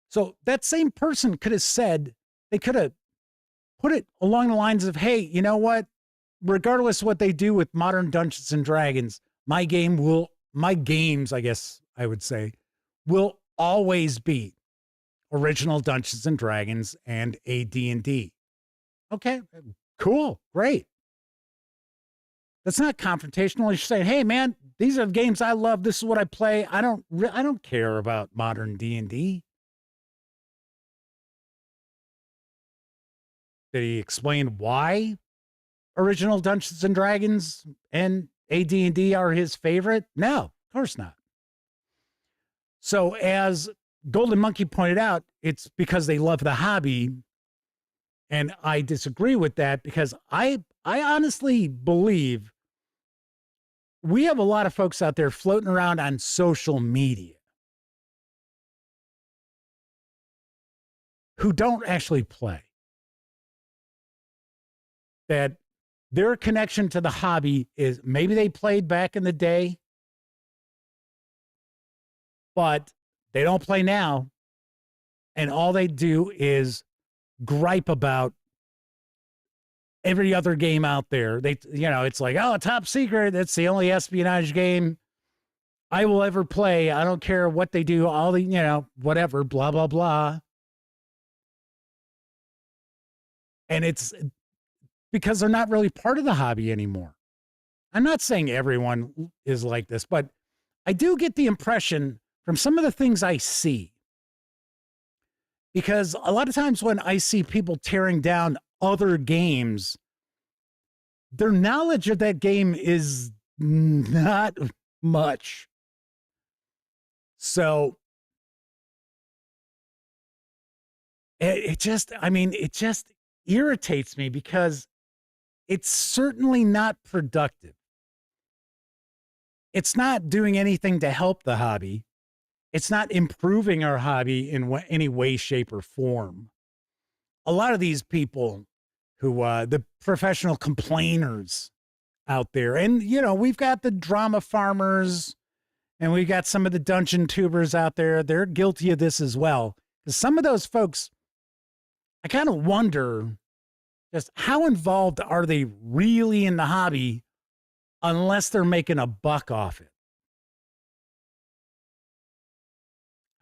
So that same person could have said, they could have put it along the lines of, hey, you know what? Regardless of what they do with modern Dungeons and Dragons, my games, I guess I would say, will always be original Dungeons and Dragons and AD&D. Okay, cool, great. That's not confrontational. You're saying, hey, man, these are the games I love. This is what I play. I don't care about modern D&D. Did he explain why original Dungeons and Dragons and AD&D are his favorite? No, of course not. So as Golden Monkey pointed out, it's because they love the hobby. And I disagree with that because I honestly believe we have a lot of folks out there floating around on social media who don't actually play. That their connection to the hobby is maybe they played back in the day, but they don't play now. And all they do is gripe about every other game out there. They, it's like, oh, Top Secret. That's the only espionage game I will ever play. I don't care what they do. All the, whatever, blah, blah, blah. And it's because they're not really part of the hobby anymore. I'm not saying everyone is like this, but I do get the impression from some of the things I see, because a lot of times when I see people tearing down other games, their knowledge of that game is not much. So it just irritates me because it's certainly not productive. It's not doing anything to help the hobby. It's not improving our hobby in any way, shape, or form. A lot of these people who, the professional complainers out there, and, we've got the drama farmers and we've got some of the dungeon tubers out there. They're guilty of this as well. Because some of those folks, I kind of wonder just how involved are they really in the hobby unless they're making a buck off it.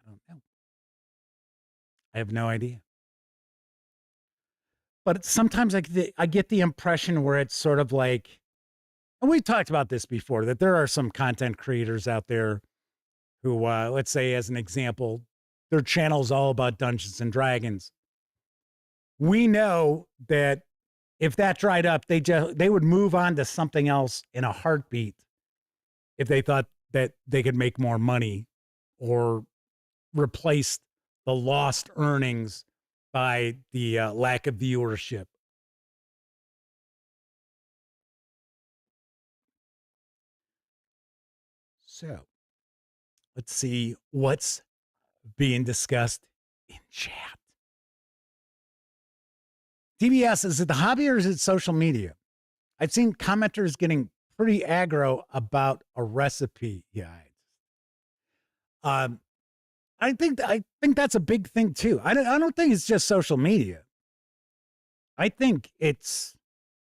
I don't know. I have no idea. But sometimes I get the impression where it's sort of like, and we talked about this before, that there are some content creators out there who, let's say as an example, their channel is all about Dungeons and Dragons. We know that if that dried up, they would move on to something else in a heartbeat if they thought that they could make more money or replace the lost earnings by the lack of viewership. So let's see what's being discussed in chat. TBS, is it the hobby or is it social media? I've seen commenters getting pretty aggro about a recipe guide. I think that's a big thing too. I don't think it's just social media. I think it's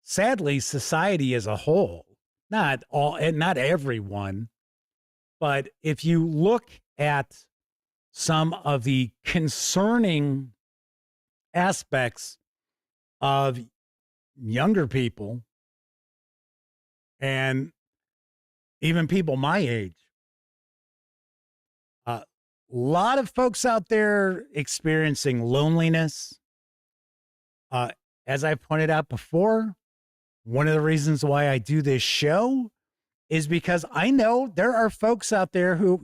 sadly society as a whole, not everyone, but if you look at some of the concerning aspects of younger people and even people my age, a lot of folks out there experiencing loneliness. As I pointed out before, one of the reasons why I do this show is because I know there are folks out there who,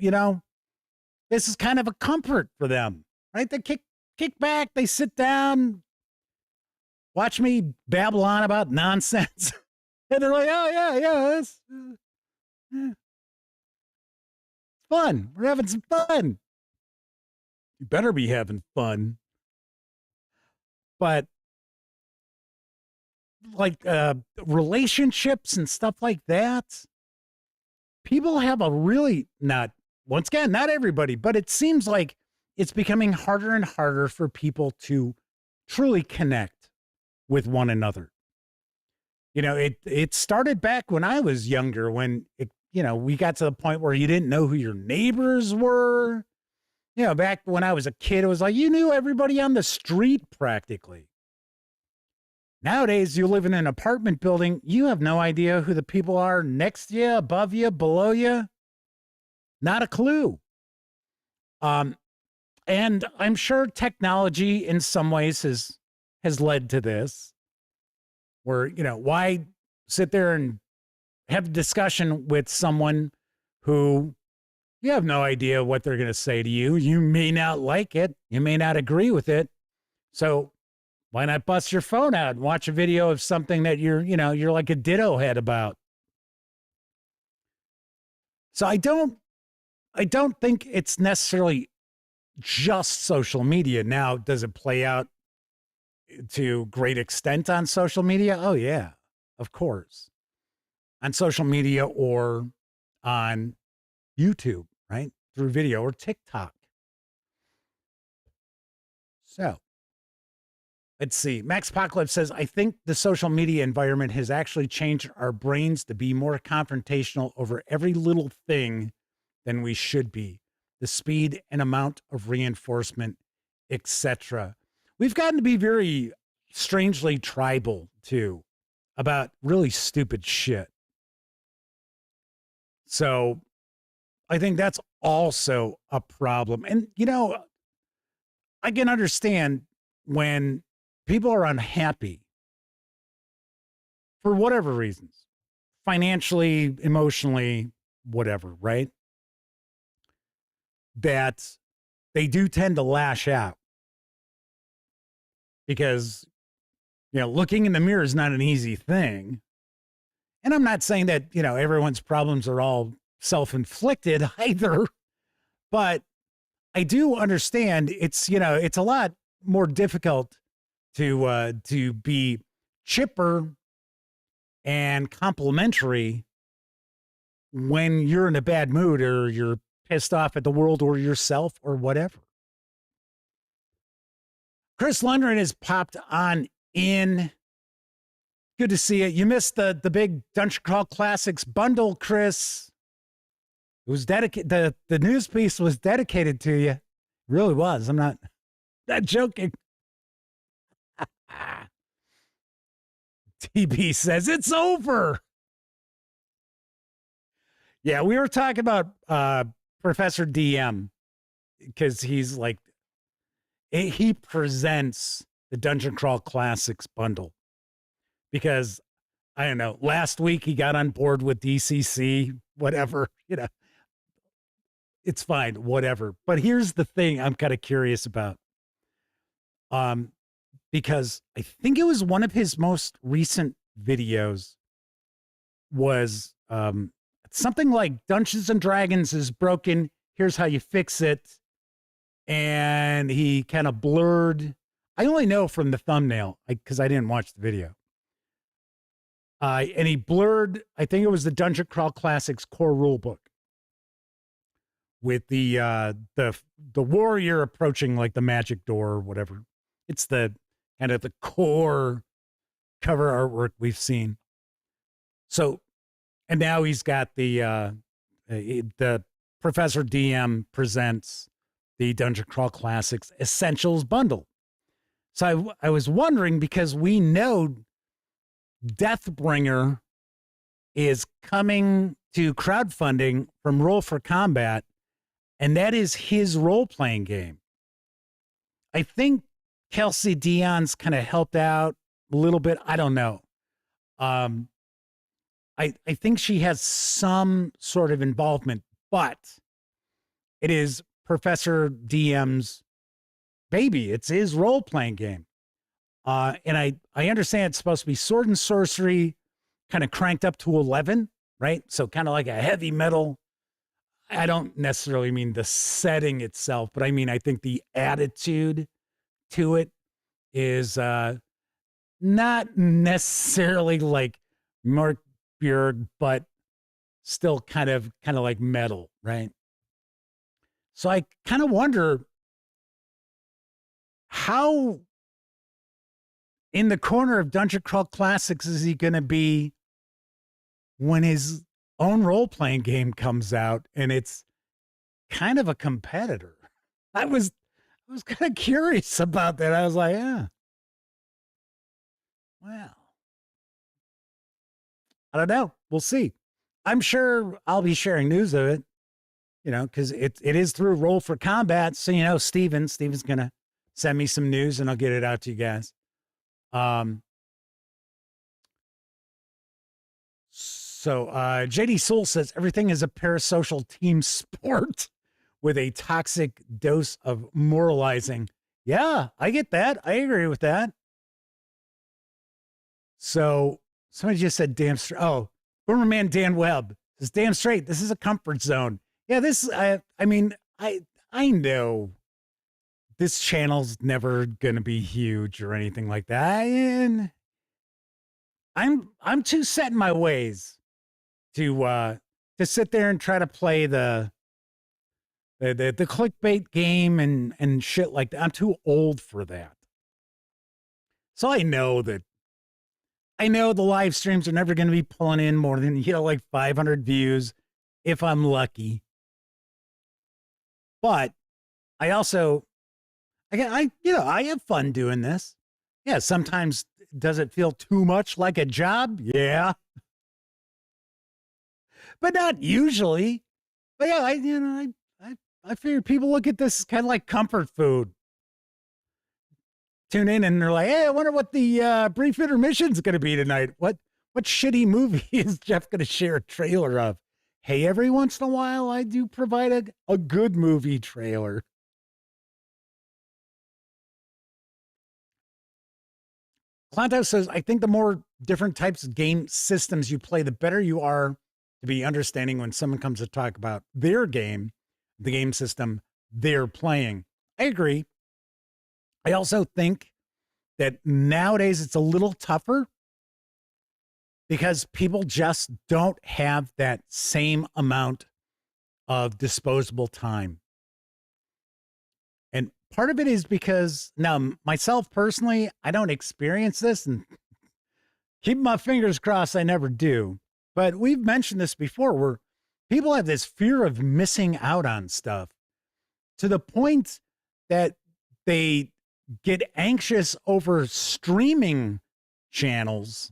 this is kind of a comfort for them, right? They kick back, they sit down, watch me babble on about nonsense. And they're like, oh, yeah, it's fun. We're having some fun. You better be having fun. But like relationships and stuff like that, people have a really, not everybody, but it seems like it's becoming harder and harder for people to truly connect with one another. It started back when I was younger, when we got to the point where you didn't know who your neighbors were. Back when I was a kid, it was like you knew everybody on the street practically. Nowadays, you live in an apartment building, you have no idea who the people are next to you, above you, below you. Not a clue. And I'm sure technology in some ways has led to this. Where, why sit there and have a discussion with someone who, You have no idea what they're going to say to you. You may not like it. You may not agree with it. So why not bust your phone out and watch a video of something that you're like a ditto head about? So I don't think it's necessarily just social media. Now, does it play out to great extent on social media? Oh, yeah, of course. On social media or on YouTube, right? Through video or TikTok. So, let's see. Max Apocalypse says, I think the social media environment has actually changed our brains to be more confrontational over every little thing than we should be. The speed and amount of reinforcement, etc. We've gotten to be very strangely tribal, too, about really stupid shit. So I think that's also a problem. And, I can understand when people are unhappy for whatever reasons, financially, emotionally, whatever, right? That they do tend to lash out because, looking in the mirror is not an easy thing. And I'm not saying that, everyone's problems are all self-inflicted either, but I do understand it's a lot more difficult to be chipper and complimentary when you're in a bad mood or you're pissed off at the world or yourself or whatever. Chris Lundgren has popped on in. Good to see you. You missed the big Dungeon Crawl Classics bundle, Chris. It was dedicated. The news piece was dedicated to you. It really was. I'm not joking. TB says it's over. Yeah, we were talking about Professor DM because he's like, he presents the Dungeon Crawl Classics bundle because, I don't know, last week he got on board with DCC, whatever, it's fine, whatever. But here's the thing I'm kind of curious about. Because I think it was one of his most recent videos was something like Dungeons and Dragons is broken. Here's how you fix it. And he kind of blurred. I only know from the thumbnail because I didn't watch the video. And he blurred, I think it was the Dungeon Crawl Classics core rulebook with the warrior approaching like the magic door or whatever. It's the kind of the core cover artwork we've seen. So, and now he's got the Professor DM presents the Dungeon Crawl Classics Essentials bundle. So I was wondering, because we know Deathbringer is coming to crowdfunding from Roll for Combat, and that is his role-playing game. I think Kelsey Dion's kind of helped out a little bit. I don't know. I think she has some sort of involvement, but it is Professor DM's baby. It's his role-playing game. And I understand it's supposed to be sword and sorcery, kind of cranked up to 11, right? So kind of like a heavy metal. I don't necessarily mean the setting itself, but I mean, I think the attitude to it is not necessarily like Mark Bjerg, but still kind of like metal, right? So I kind of wonder how in the corner of Dungeon Crawl Classics is he going to be when his own role-playing game comes out and it's kind of a competitor. I was kind of curious about that. I was like, yeah. Well, I don't know. We'll see. I'm sure I'll be sharing news of it, because it is through Roll for Combat. So, Steven's going to send me some news and I'll get it out to you guys. So JD Soul says everything is a parasocial team sport with a toxic dose of moralizing. Yeah, I get that. I agree with that. So somebody just said, damn straight. Oh, Boomerman Dan Webb says, damn straight. This is a comfort zone. Yeah, this, I mean, I know this channel's never going to be huge or anything like that. And I'm too set in my ways to sit there and try to play the clickbait game and shit like that. I'm too old for that. So I know the live streams are never going to be pulling in more than, like 500 views if I'm lucky. But I also, I have fun doing this. Yeah, sometimes does it feel too much like a job? Yeah. But not usually. But yeah, I figure people look at this kind of like comfort food. Tune in and they're like, hey, I wonder what the brief intermission's going to be tonight. What shitty movie is Jeff going to share a trailer of? Hey, every once in a while, I do provide a good movie trailer. Clanto says, I think the more different types of game systems you play, the better you are to be understanding when someone comes to talk about their game, the game system they're playing. I agree. I also think that nowadays it's a little tougher because people just don't have that same amount of disposable time. And part of it is because now myself personally, I don't experience this, and keep my fingers crossed I never do. But we've mentioned this before where people have this fear of missing out on stuff to the point that they get anxious over streaming channels,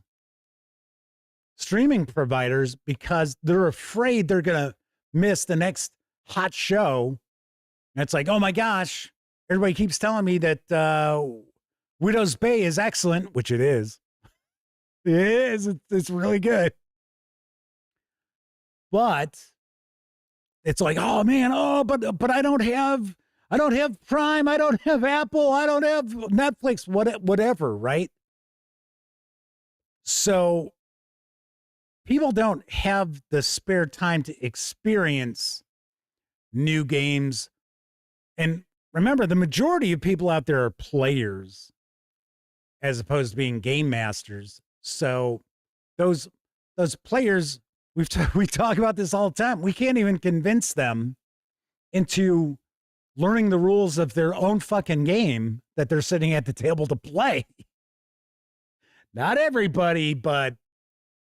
streaming providers, because they're afraid they're going to miss the next hot show. And it's like, oh my gosh, everybody keeps telling me that Widow's Bay is excellent, which it is. It is. It's really good. But it's like, oh man, but I don't have Prime, I don't have Apple, I don't have Netflix, whatever, right? So people don't have the spare time to experience new games. And remember, the majority of people out there are players as opposed to being game masters. So those players, we talk about this all the time. We can't even convince them into learning the rules of their own fucking game that they're sitting at the table to play. Not everybody, but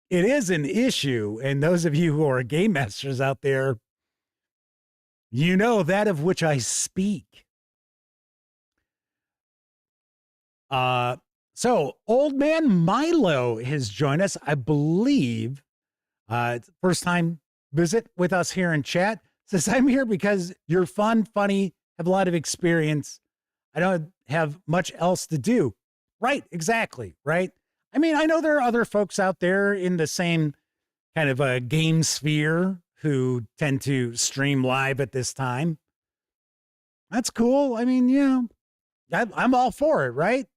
it is an issue. And those of you who are game masters out there, you know that of which I speak. So Old Man Milo has joined us, I believe. First time visit with us here in chat. Says, I'm here because you're fun, funny, have a lot of experience. I don't have much else to do. Right, exactly, right? I mean, I know there are other folks out there in the same kind of a game sphere who tend to stream live at this time. That's cool. I mean, I'm all for it, right?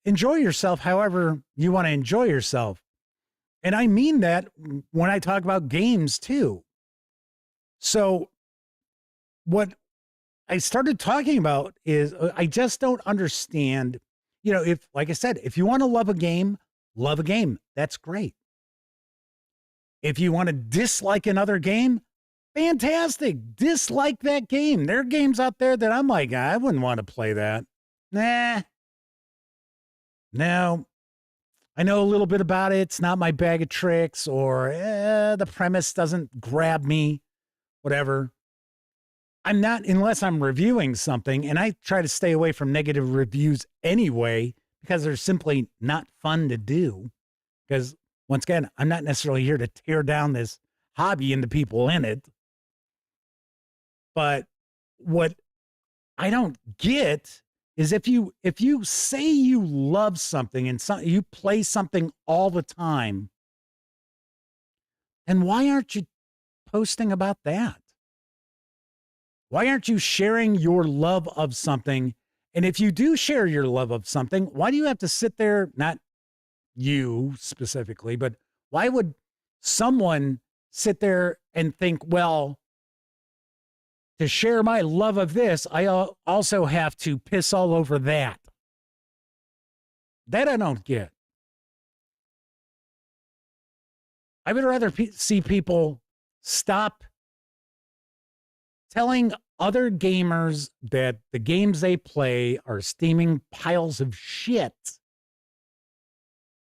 Enjoy yourself however you want to enjoy yourself. And I mean that when I talk about games too. So what I started talking about is I just don't understand, if, like I said, if you want to love a game, that's great. If you want to dislike another game, fantastic. Dislike that game. There are games out there that I'm like, I wouldn't want to play that. Nah. No. I know a little bit about it. It's not my bag of tricks, or the premise doesn't grab me, whatever. I'm not, unless I'm reviewing something, and I try to stay away from negative reviews anyway, because they're simply not fun to do. Because once again, I'm not necessarily here to tear down this hobby and the people in it. But what I don't get is if you say you love something and you play something all the time, And why aren't you posting about that? Why aren't you sharing your love of something? And if you do share your love of something, why do you have to sit there, not you specifically, but why would someone sit there and think, well, to share my love of this, I also have to piss all over that? That I don't get. I would rather see people stop telling other gamers that the games they play are steaming piles of shit,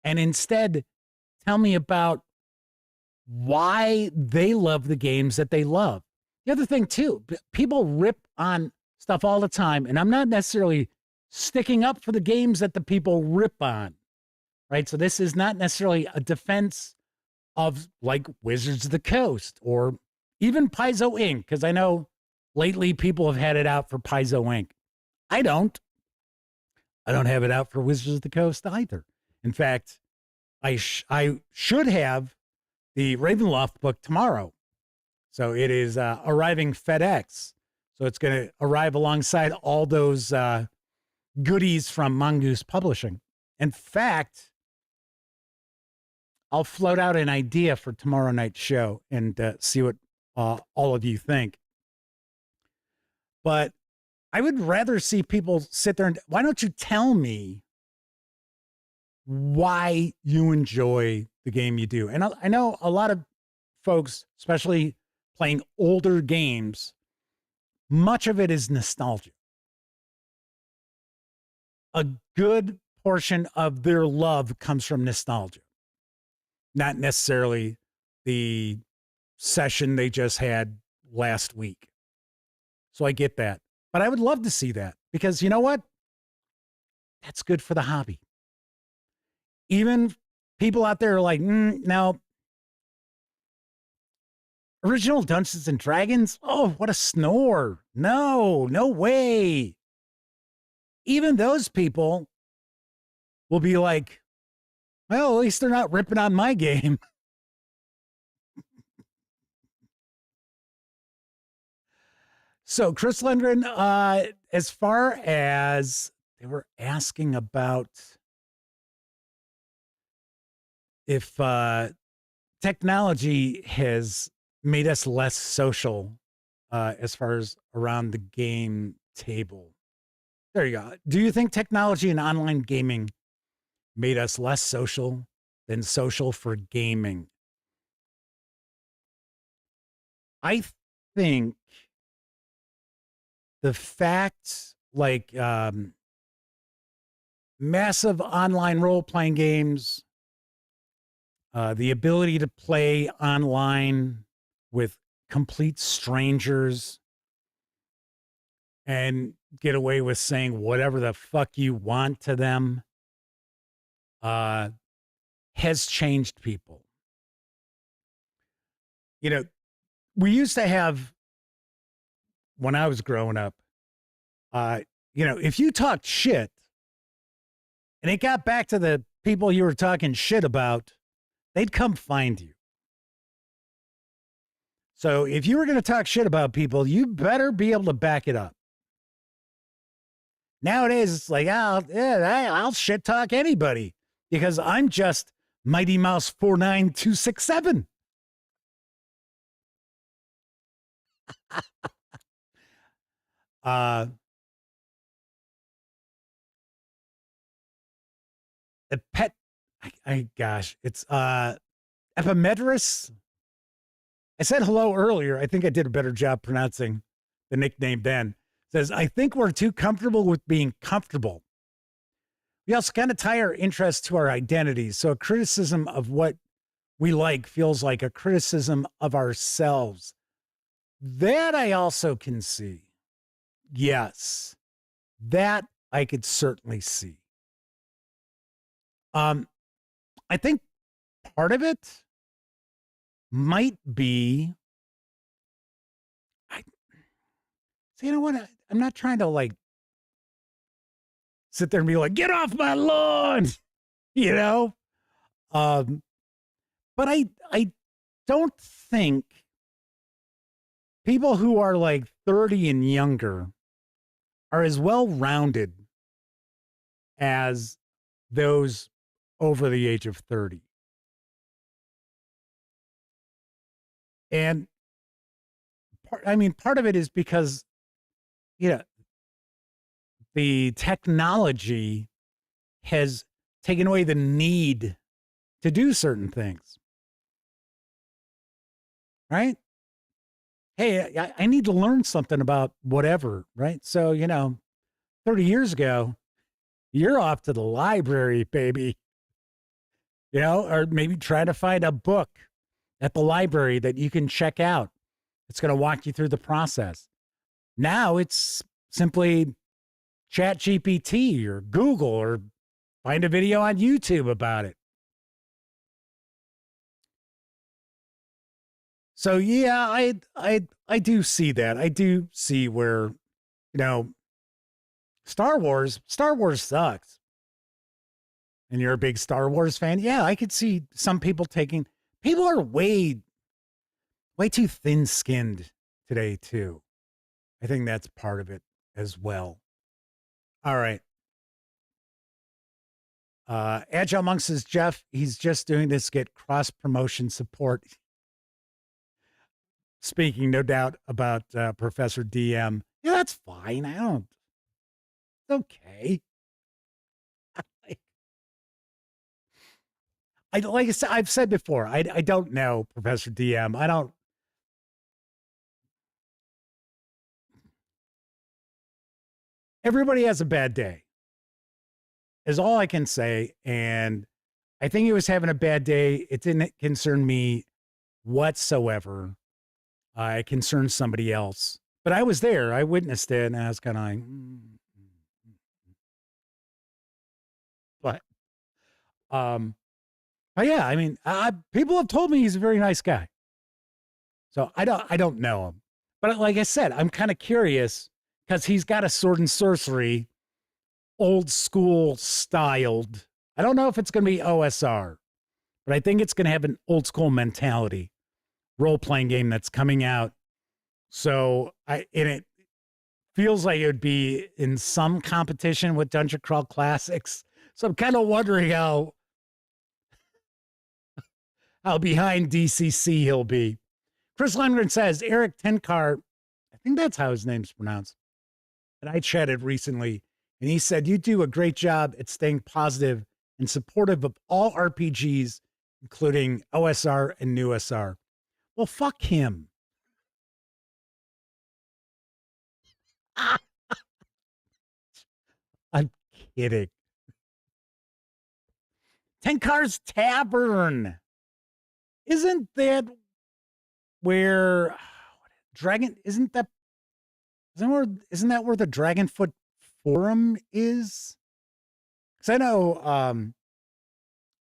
and instead tell me about why they love the games that they love. The other thing, too, people rip on stuff all the time, and I'm not necessarily sticking up for the games that the people rip on, right? So this is not necessarily a defense of, like, Wizards of the Coast or even Paizo Inc., because I know lately people have had it out for Paizo Inc. I don't have it out for Wizards of the Coast either. In fact, I should have the Ravenloft book tomorrow. So it is arriving FedEx. So it's going to arrive alongside all those goodies from Mongoose Publishing. In fact, I'll float out an idea for tomorrow night's show and see what all of you think. But I would rather see people sit there and, why don't you tell me why you enjoy the game you do? And I know a lot of folks, especially playing older games, much of it is nostalgia. A good portion of their love comes from nostalgia, not necessarily the session they just had last week. So I get that. But I would love to see that, because you know what? That's good for the hobby. Even people out there are like, now, original Dungeons and Dragons? Oh, what a snore. No way. Even those people will be like, well, at least they're not ripping on my game. So, Chris Lundgren, as far as they were asking about if technology has made us less social as far as around the game table. There you go. Do you think technology and online gaming made us less social than social for gaming? I think the fact, like massive online role-playing games, the ability to play online with complete strangers and get away with saying whatever the fuck you want to them, has changed people. You know, we used to have, when I was growing up, if you talked shit and it got back to the people you were talking shit about, they'd come find you. So if you were going to talk shit about people, you better be able to back it up. Nowadays, it's like, I'll shit talk anybody because I'm just Mighty Mouse 49267. The pet, gosh, it's Epimedris. I said hello earlier. I think I did a better job pronouncing the nickname then. Says, I think we're too comfortable with being comfortable. We also kind of tie our interest to our identities. So a criticism of what we like feels like a criticism of ourselves. That I also can see. Yes, that I could certainly see. I think part of it might be, you know what? I'm not trying to like sit there and be like, get off my lawn, but I don't think people who are like 30 and younger are as well-rounded as those over the age of 30. And part of it is because, the technology has taken away the need to do certain things. Right? Hey, I need to learn something about whatever, right? So, 30 years ago, you're off to the library, baby. Or maybe try to find a book at the library that you can check out. It's going to walk you through the process. Now it's simply ChatGPT or Google or find a video on YouTube about it. So yeah, I do see that. I do see where, Star Wars sucks. And you're a big Star Wars fan. Yeah, I could see some people are way too thin-skinned today too. I think that's part of it as well. All right. Agile Monk says, Jeff, he's just doing this to get cross-promotion support. Speaking, no doubt, about Professor DM. Yeah, that's fine. It's okay. Like I said, I've said before, I don't know Professor DM. Everybody has a bad day, is all I can say. And I think he was having a bad day. It didn't concern me whatsoever. It concerned somebody else. But I was there. I witnessed it, and I was kind of like, But yeah, people have told me he's a very nice guy. So I don't know him. But like I said, I'm kind of curious because he's got a sword and sorcery, old school styled. I don't know if it's going to be OSR, but I think it's going to have an old school mentality role-playing game that's coming out. So it feels like it would be in some competition with Dungeon Crawl Classics. So I'm kind of wondering how behind DCC he'll be. Chris Lundgren says, Eric Tenkar, I think that's how his name's pronounced, and I chatted recently, and he said, you do a great job at staying positive and supportive of all RPGs, including OSR and new SR. Well, fuck him. I'm kidding. Tenkar's Tavern. Isn't that where isn't that where the Dragonfoot Forum is? Because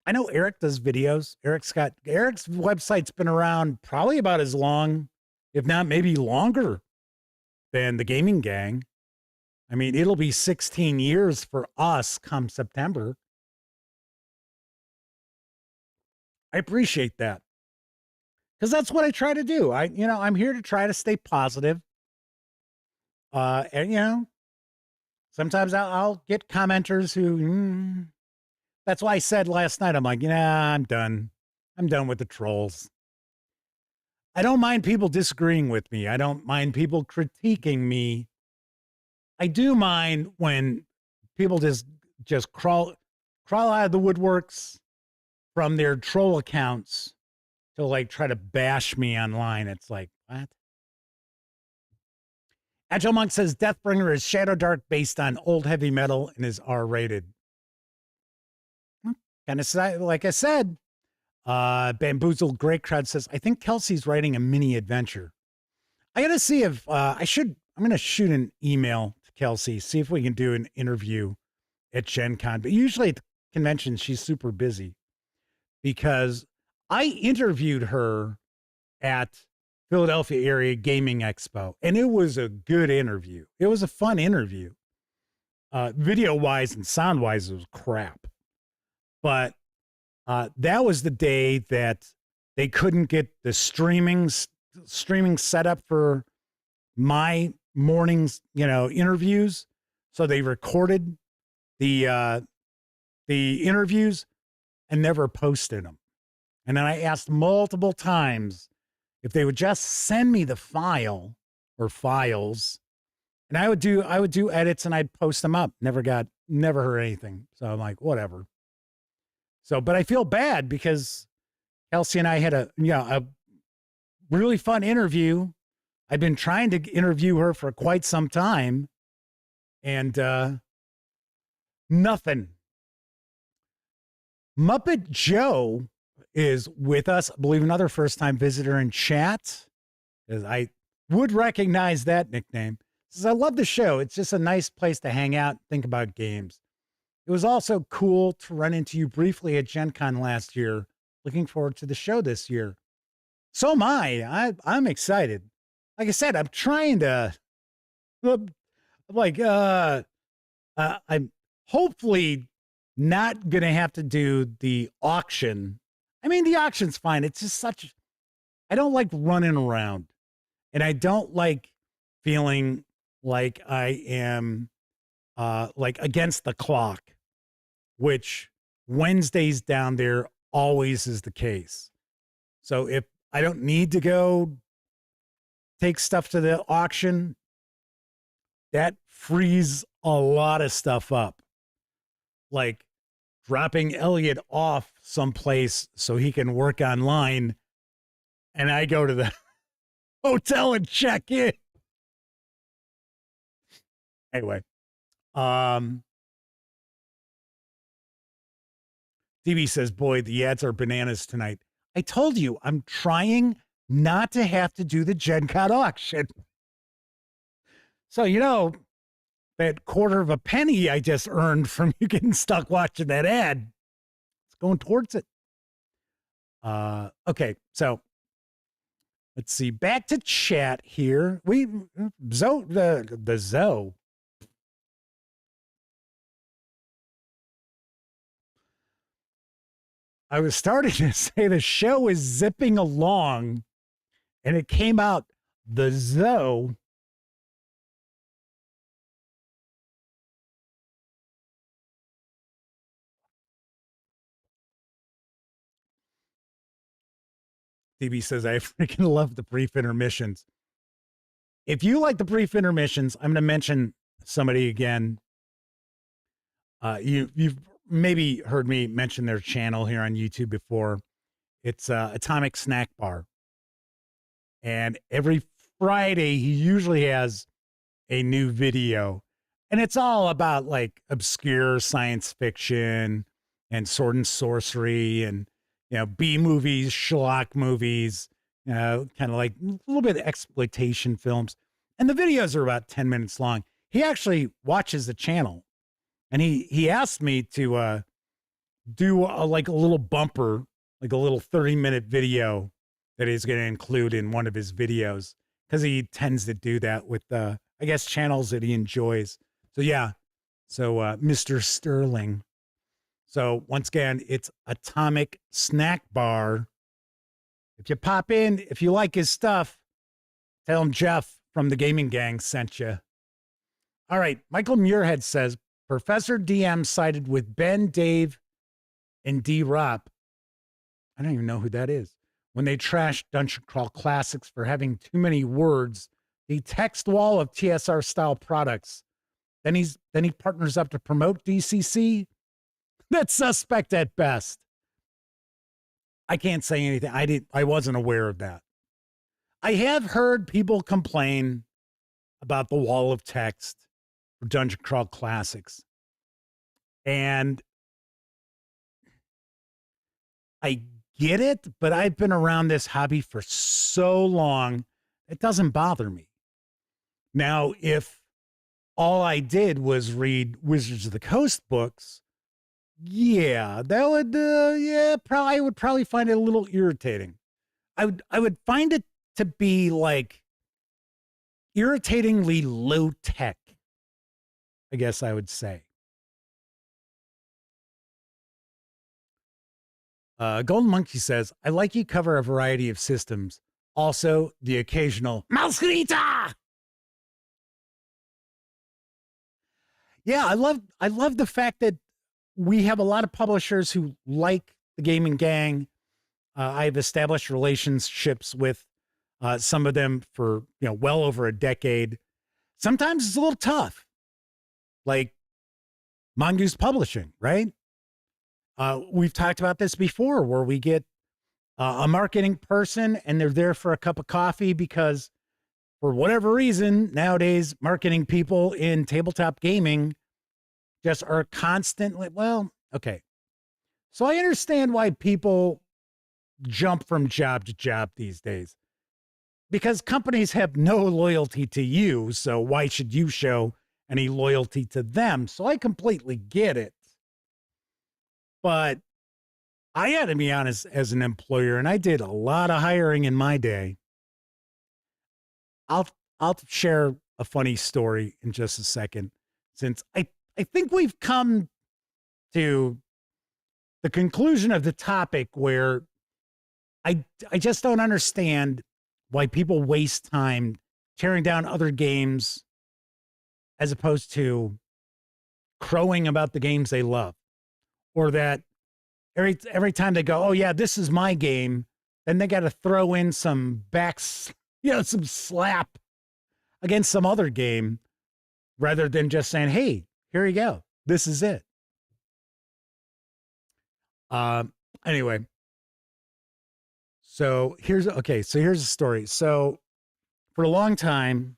I know Eric does videos. Eric's website's been around probably about as long, if not maybe longer, than the Gaming Gang. I mean, it'll be 16 years for us come September. I appreciate that. Because that's what I try to do. I'm here to try to stay positive. And sometimes I'll get commenters who, that's why I said last night, I'm like, I'm done. I'm done with the trolls. I don't mind people disagreeing with me. I don't mind people critiquing me. I do mind when people just crawl out of the woodworks from their troll accounts to like try to bash me online. It's like, what? Agile Monk says Deathbringer is Shadow Dark based on old heavy metal and is R-rated. Kind of like I said, Bamboozled Great Crowd says, I think Kelsey's writing a mini adventure. I got to see if I'm going to shoot an email to Kelsey, see if we can do an interview at Gen Con. But usually at the convention, she's super busy because I interviewed her at Philadelphia Area Gaming Expo, and it was a good interview. It was a fun interview. Video-wise and sound-wise, it was crap. But that was the day that they couldn't get the streaming set up for my morning's, interviews. So they recorded the interviews and never posted them. And then I asked multiple times if they would just send me the file or files, and I would do edits and I'd post them up. Never heard anything. So I'm like, whatever. So, but I feel bad because Kelsey and I had a really fun interview. I've been trying to interview her for quite some time, and nothing. Muppet Joe is with us. I believe another first-time visitor in chat. I would recognize that nickname. Says, I love the show. It's just a nice place to hang out and think about games. It was also cool to run into you briefly at Gen Con last year. Looking forward to the show this year. So am I. I'm excited. Like I said, I'm trying to, I'm hopefully not going to have to do the auction. I mean, the auction's fine. It's just I don't like running around, and I don't like feeling like I am against the clock, which Wednesdays down there always is the case. So if I don't need to go take stuff to the auction, that frees a lot of stuff up. Like dropping Elliot off someplace so he can work online, and I go to the hotel and check in. Anyway, DB says, boy, the ads are bananas tonight. I told you, I'm trying not to have to do the Gen Con auction. So, that quarter of a penny I just earned from you getting stuck watching that ad, it's going towards it. Okay, so let's see. Back to chat here. The Zoe. I was starting to say the show is zipping along, and it came out the Zoe. DB says, I freaking love the brief intermissions. If you like the brief intermissions, I'm going to mention somebody again. You've maybe heard me mention their channel here on YouTube before. It's Atomic Snack Bar. And every Friday, he usually has a new video. And it's all about like obscure science fiction and sword and sorcery and, B movies, schlock movies, kind of like a little bit of exploitation films. And the videos are about 10 minutes long. He actually watches the channel. And he asked me to do a little bumper, like a little 30-minute video that he's going to include in one of his videos, because he tends to do that with, I guess, channels that he enjoys. So, yeah. So, Mr. Sterling. So, once again, it's Atomic Snack Bar. If you pop in, if you like his stuff, tell him Jeff from the Gaming Gang sent you. All right. Michael Muirhead says, Professor DM sided with Ben, Dave, and D-Rop. I don't even know who that is. When they trashed Dungeon Crawl Classics for having too many words, the text wall of TSR-style products. Then he partners up to promote DCC. That's suspect at best. I can't say anything. I wasn't aware of that. I have heard people complain about the wall of text for Dungeon Crawl Classics. And I get it, but I've been around this hobby for so long, it doesn't bother me. Now, if all I did was read Wizards of the Coast books, yeah, that would, I would probably find it a little irritating. I would find it to be like irritatingly low tech, I guess I would say. Golden Monkey says, I like you cover a variety of systems. Also, the occasional Malskrita. Yeah, I love the fact that we have a lot of publishers who like the gaming gang. I've established relationships with some of them for, well over a decade. Sometimes it's a little tough, like Mongoose Publishing, right? We've talked about this before, where we get a marketing person and they're there for a cup of coffee because for whatever reason, nowadays, marketing people in tabletop gaming just are constantly, okay. So I understand why people jump from job to job these days, because companies have no loyalty to you. So why should you show any loyalty to them? So I completely get it. But I had to be honest, as an employer, and I did a lot of hiring in my day. I'll share a funny story in just a second, since I think we've come to the conclusion of the topic where I just don't understand why people waste time tearing down other games as opposed to crowing about the games they love. Or that every time they go, oh yeah, this is my game, then they got to throw in some some slap against some other game rather than just saying, hey, here you go. This is it. Anyway. So here's a story. So for a long time,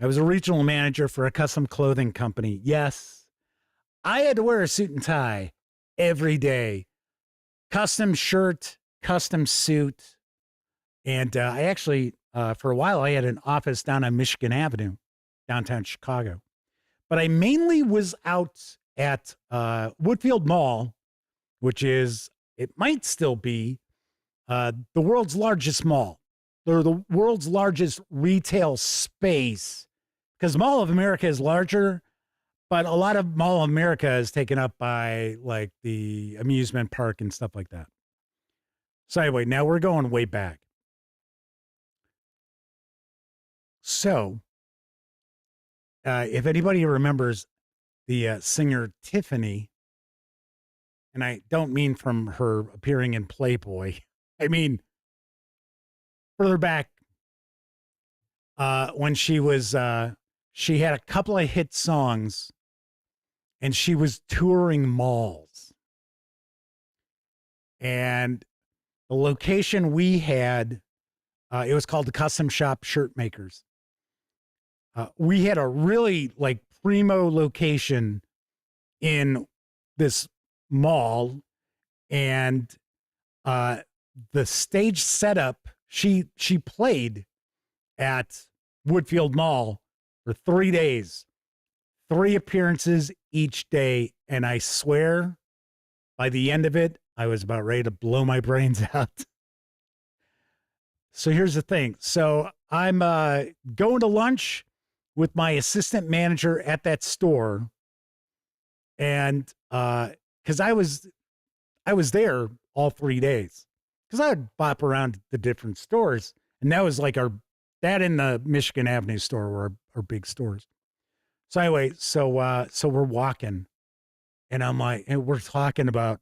I was a regional manager for a custom clothing company. Yes, I had to wear a suit and tie every day. Custom shirt, custom suit. And I actually, for a while, I had an office down on Michigan Avenue, downtown Chicago. But I mainly was out at Woodfield Mall, which is, it might still be, the world's largest mall. They're the world's largest retail space, because Mall of America is larger, but a lot of Mall of America is taken up by like the amusement park and stuff like that. So anyway, now we're going way back. So if anybody remembers the singer Tiffany, and I don't mean from her appearing in Playboy, I mean further back when she had a couple of hit songs and she was touring malls. And the location we had, it was called the Custom Shop Shirt Makers. We had a really like primo location in this mall, and the stage setup, she played at Woodfield Mall for 3 days, 3 appearances each day. And I swear by the end of it, I was about ready to blow my brains out. So here's the thing. So I'm going to lunch with my assistant manager at that store. And because I was there all 3 days, because I would bop around the different stores. And that was like that in the Michigan Avenue store were our big stores. So anyway, so we're walking, and I'm like, and we're talking about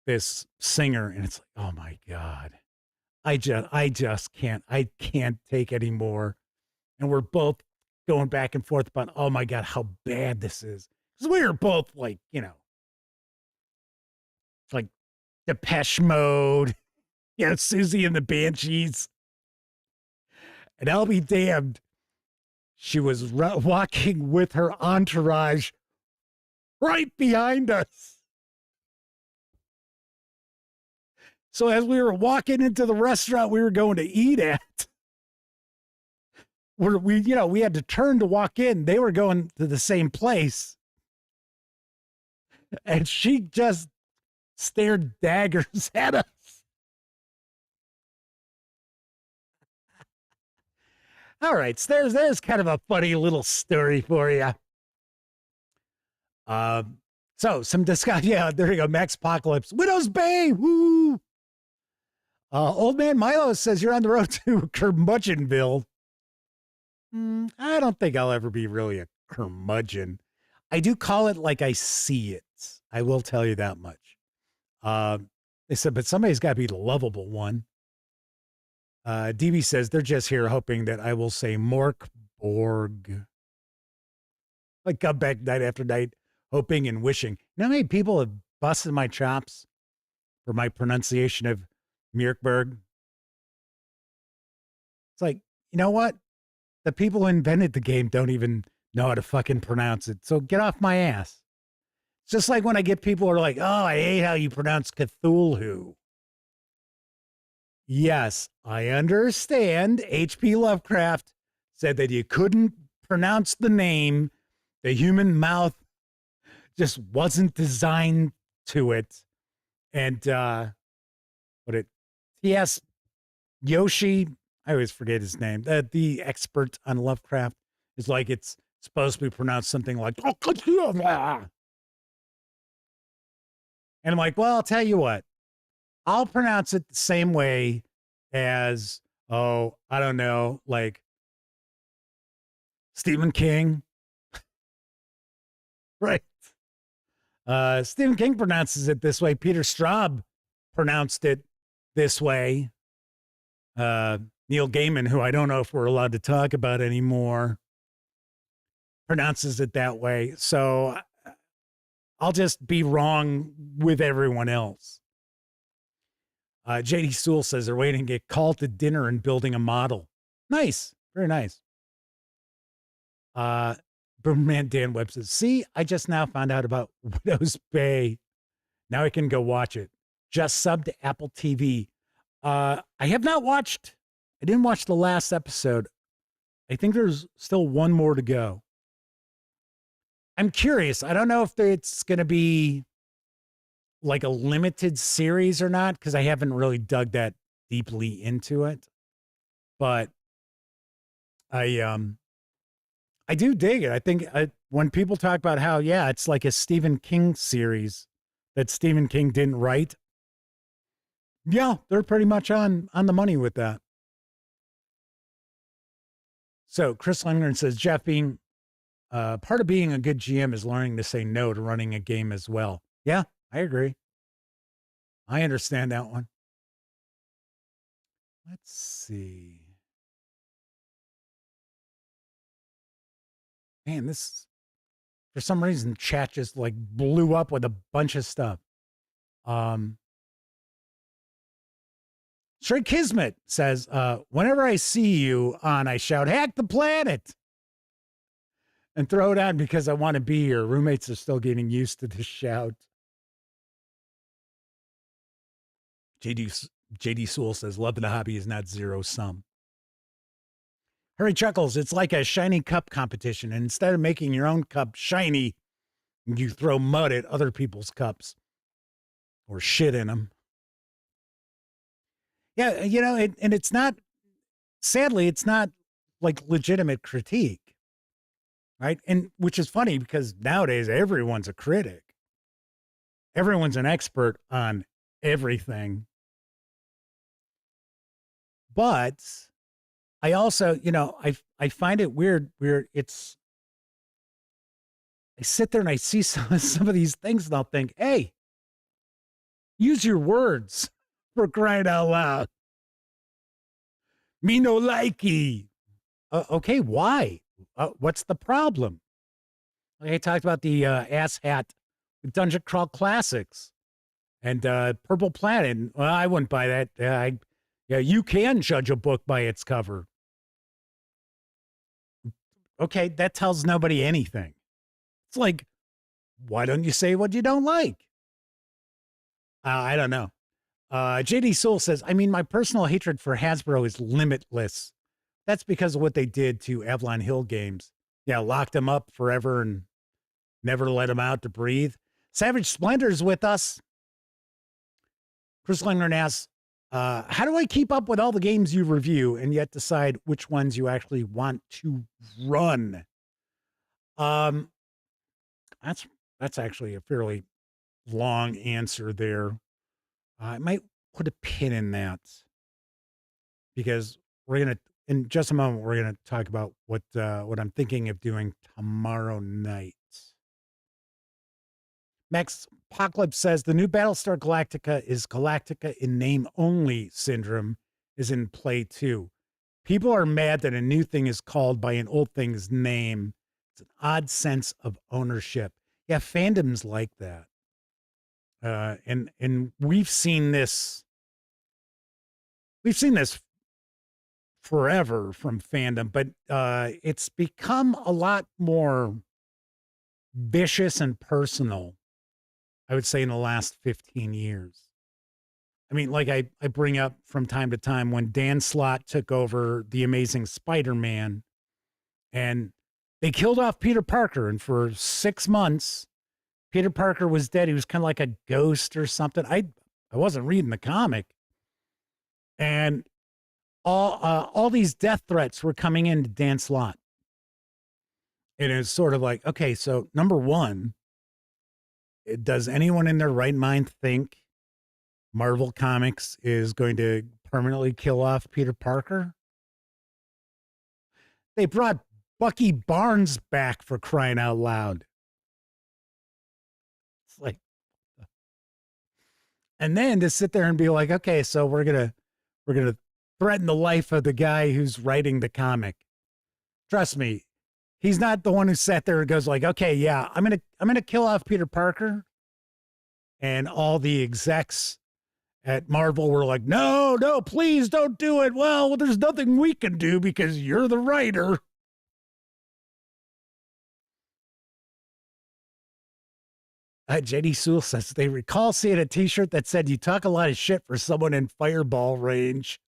this singer, and it's like, oh my God, I just can't take any more. And we're both going back and forth about, oh my God, how bad this is. Because we were both like, like Depeche Mode, Susie and the Banshees. And I'll be damned, she was walking with her entourage right behind us. So as we were walking into the restaurant we were going to eat at, we had to turn to walk in. They were going to the same place. And she just stared daggers at us. All right, so there's kind of a funny little story for you. So some discount. Yeah, there you go. Max Apocalypse. Widow's Bay. Woo. Old Man Milo says you're on the road to curmudgeonville. I don't think I'll ever be really a curmudgeon. I do call it like I see it. I will tell you that much. They said, but somebody's got to be the lovable one. DB says they're just here hoping that I will say Mork Borg. I come back night after night, hoping and wishing. You know how many people have busted my chops for my pronunciation of Mirkberg? It's like, you know what? The people who invented the game don't even know how to fucking pronounce it. So get off my ass. It's just like when I get people who are like, oh, I hate how you pronounce Cthulhu. Yes, I understand. H.P. Lovecraft said that you couldn't pronounce the name. The human mouth just wasn't designed to it. And T.S. Yoshi, I always forget his name, the expert on Lovecraft, is like it's supposed to be pronounced something like, and I'm like, well, I'll tell you what, I'll pronounce it the same way as, I don't know, like Stephen King. Right. Stephen King pronounces it this way. Peter Straub pronounced it this way. Neil Gaiman, who I don't know if we're allowed to talk about anymore, pronounces it that way. So I'll just be wrong with everyone else. J.D. Sewell says they're waiting to get called to dinner and building a model. Nice. Very nice. Boomman Dan Webb says, see, I just now found out about Widow's Bay. Now I can go watch it. Just sub to Apple TV. I have not watched, I didn't watch the last episode. I think there's still one more to go. I'm curious. I don't know if it's going to be like a limited series or not, because I haven't really dug that deeply into it. But I do dig it. I think when people talk about how, yeah, it's like a Stephen King series that Stephen King didn't write. Yeah, they're pretty much on the money with that. So Chris Lundgren says, Jeff, being part of being a good GM is learning to say no to running a game as well. Yeah, I agree. I understand that one. Let's see. Man, this, for some reason, chat just like blew up with a bunch of stuff. Straight Kismet says, whenever I see you on, I shout, hack the planet, and throw it out because I want to be here. Roommates are still getting used to the shout. JD Sewell says, love the hobby is not zero sum. Harry chuckles, it's like a shiny cup competition, and instead of making your own cup shiny, you throw mud at other people's cups or shit in them. Yeah, you know, and it's not, sadly, it's not like legitimate critique, right? And which is funny because nowadays everyone's a critic. Everyone's an expert on everything. But I also, you know, I find it weird where it's, I sit there and I see some of these things and I'll think, hey, use your words, for crying out loud. Me no likey. Okay, why? What's the problem? Like I talked about the ass hat Dungeon Crawl Classics and Purple Planet. Well, I wouldn't buy that. Yeah, you can judge a book by its cover. Okay, that tells nobody anything. It's like, why don't you say what you don't like? I don't know. JD Soul says, I mean, my personal hatred for Hasbro is limitless. That's because of what they did to Avalon Hill Games. Yeah, locked them up forever and never let them out to breathe. Savage Splendor's with us. Chris Lindgren asks, how do I keep up with all the games you review and yet decide which ones you actually want to run? That's That's actually a fairly long answer there. I might put a pin in that because we're going to, in just a moment, we're going to talk about what I'm thinking of doing tomorrow night. Max Apocalypse says the new Battlestar Galactica is Galactica in name only syndrome is in play too. People are mad that a new thing is called by an old thing's name. It's an odd sense of ownership. Yeah, fandom's like that. And we've seen this forever from fandom, but it's become a lot more vicious and personal, I would say, in the last 15 years. I mean, like I bring up from time to time when Dan Slott took over The Amazing Spider-Man and they killed off Peter Parker. And for 6 months, Peter Parker was dead. He was kind of like a ghost or something. I wasn't reading the comic. And all these death threats were coming into Dan Slott. And it's sort of like, okay, so number one, does anyone in their right mind think Marvel Comics is going to permanently kill off Peter Parker? They brought Bucky Barnes back, for crying out loud. It's like, and then to sit there and be like, okay, so we're gonna threaten the life of the guy who's writing the comic. Trust me, he's not the one who sat there and goes like, okay, yeah, I'm gonna kill off Peter Parker. And all the execs at Marvel were like, no, please don't do it. Well, there's nothing we can do because you're the writer. JD Sewell says they recall seeing a t-shirt that said, you talk a lot of shit for someone in fireball range.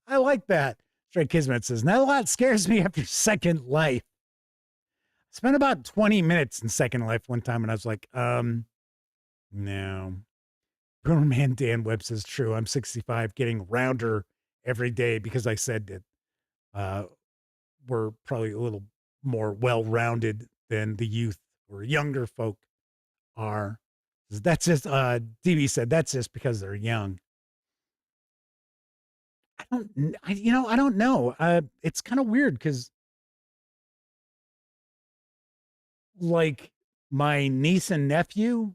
I like that. Straight Kismet says, not a lot scares me after Second Life. I spent about 20 minutes in Second Life one time and I was like, no. Boomerman Dan Webb says, true. I'm 65, getting rounder every day because I said that we're probably a little more well-rounded than the youth or younger folk are. That's just, DB said, that's just because they're young. I don't know. It's kind of weird because like my niece and nephew,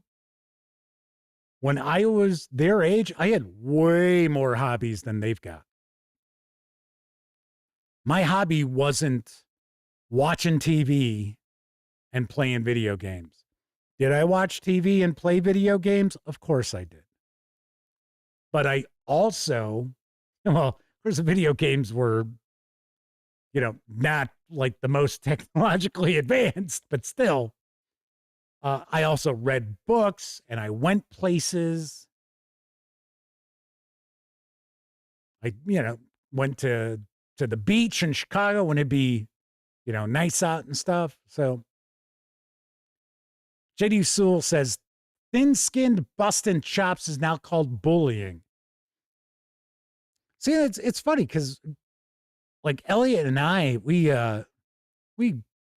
when I was their age, I had way more hobbies than they've got. My hobby wasn't watching TV and playing video games. Did I watch TV and play video games? Of course I did. But I also, well, of course the video games were, not like the most technologically advanced, but still. I also read books and I went places. I, went to the beach in Chicago when it'd be, nice out and stuff. So JD Sewell says, thin-skinned busting chops is now called bullying. See, it's funny because like Elliot and I, we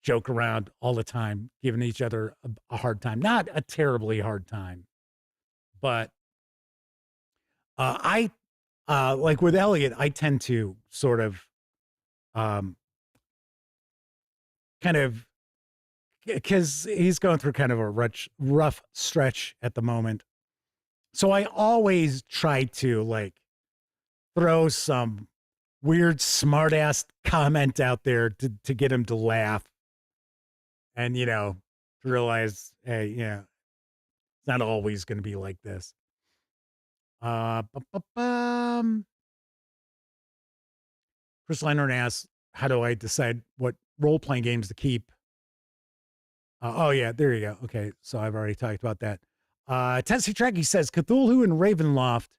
joke around all the time, giving each other a hard time. Not a terribly hard time, but I like with Elliot, I tend to sort of kind of, because he's going through kind of a rough stretch at the moment. So I always try to like throw some weird smart-ass comment out there to get him to laugh. And, to realize, hey, it's not always going to be like this. Chris Leonard asks, how do I decide what role-playing games to keep? Oh, yeah, there you go. Okay, so I've already talked about that. Tessie Trekkie says, Cthulhu and Ravenloft.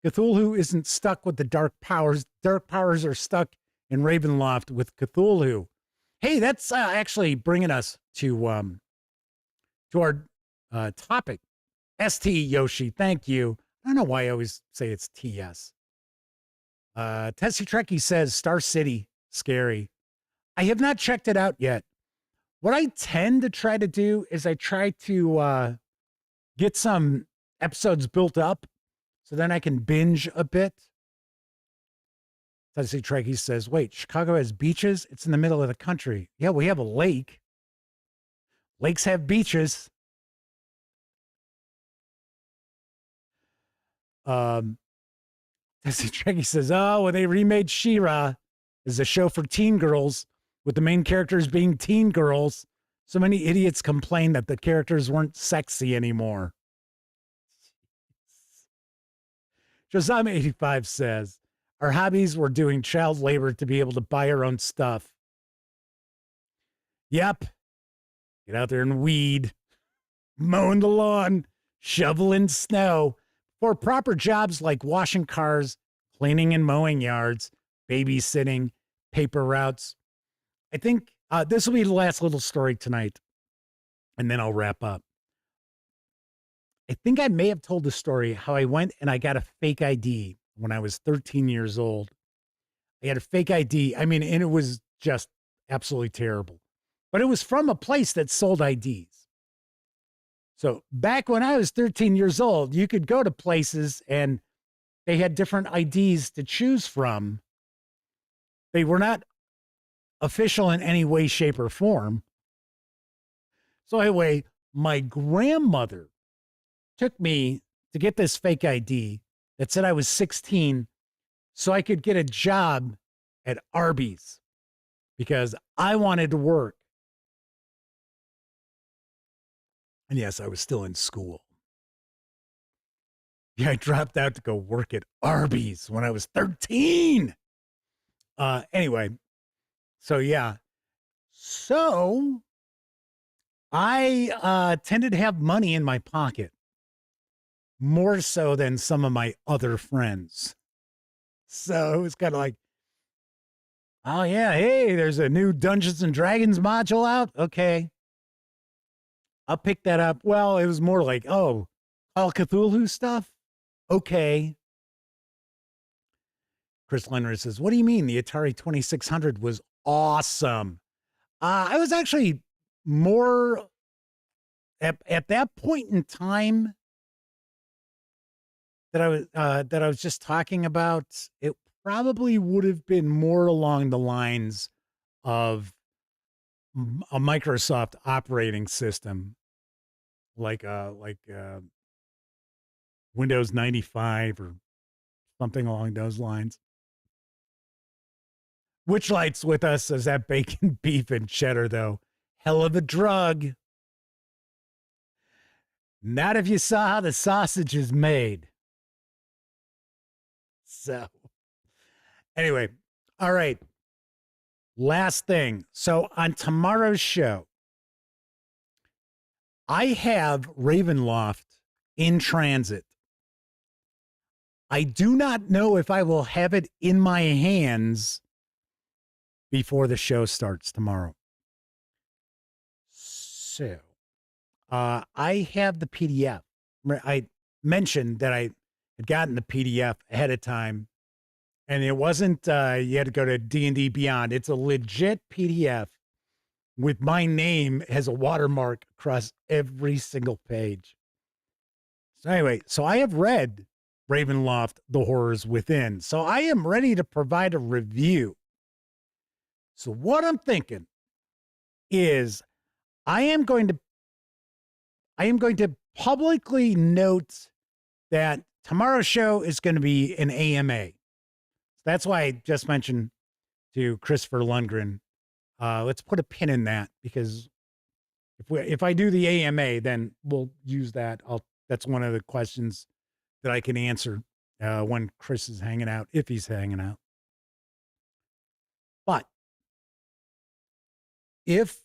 Cthulhu isn't stuck with the dark powers. Dark powers are stuck in Ravenloft with Cthulhu. Hey, that's actually bringing us to our topic. ST Yoshi, thank you. I don't know why I always say it's TS. Tessie Trekkie says, Star City, scary. I have not checked it out yet. What I tend to try to do is I try to get some episodes built up so then I can binge a bit. Tennessee Trekkie says, wait, Chicago has beaches? It's in the middle of the country. Yeah, we have a lake. Lakes have beaches. Tennessee Trekkie says, oh, when they remade She-Ra as a show for teen girls with the main characters being teen girls, so many idiots complained that the characters weren't sexy anymore. Josama85 says, our hobbies were doing child labor to be able to buy our own stuff. Yep. Get out there and weed, mowing the lawn, shoveling snow. For proper jobs like washing cars, cleaning and mowing yards, babysitting, paper routes. I think this will be the last little story tonight, and then I'll wrap up. I think I may have told the story how I went and I got a fake ID when I was 13 years old. I had a fake ID. I mean, and it was just absolutely terrible. But it was from a place that sold IDs. So back when I was 13 years old, you could go to places and they had different IDs to choose from. They were not official in any way, shape, or form. So anyway, my grandmother took me to get this fake ID that said I was 16 so I could get a job at Arby's because I wanted to work. And yes, I was still in school. Yeah, I dropped out to go work at Arby's when I was 13. Anyway, so yeah. So I tended to have money in my pocket. More so than some of my other friends. So it was kind of like, oh yeah, hey, there's a new Dungeons and Dragons module out. Okay. I'll pick that up. Well, it was more like, oh, Call of Cthulhu stuff? Okay. Chris Leonard says, what do you mean the Atari 2600 was awesome? I was actually more, at that point in time, that I was just talking about, it probably would have been more along the lines of a Microsoft operating system, like Windows 95 or something along those lines. Which lights with us is that bacon, beef, and cheddar, though. Hell of a drug. Not if you saw how the sausage is made. So, anyway, all right. Last thing. So, on tomorrow's show, I have Ravenloft in transit. I do not know if I will have it in my hands before the show starts tomorrow. So, I have the PDF. I mentioned that I had gotten the PDF ahead of time, and it wasn't, you had to go to D&D Beyond. It's a legit PDF with my name as a watermark across every single page. So anyway, so I have read Ravenloft, The Horrors Within. So I am ready to provide a review. So what I'm thinking is I am going to publicly note that tomorrow's show is going to be an AMA. That's why I just mentioned to Christopher Lundgren, let's put a pin in that, because if I do the AMA, then we'll use that. That's one of the questions that I can answer when Chris is hanging out, if he's hanging out. But if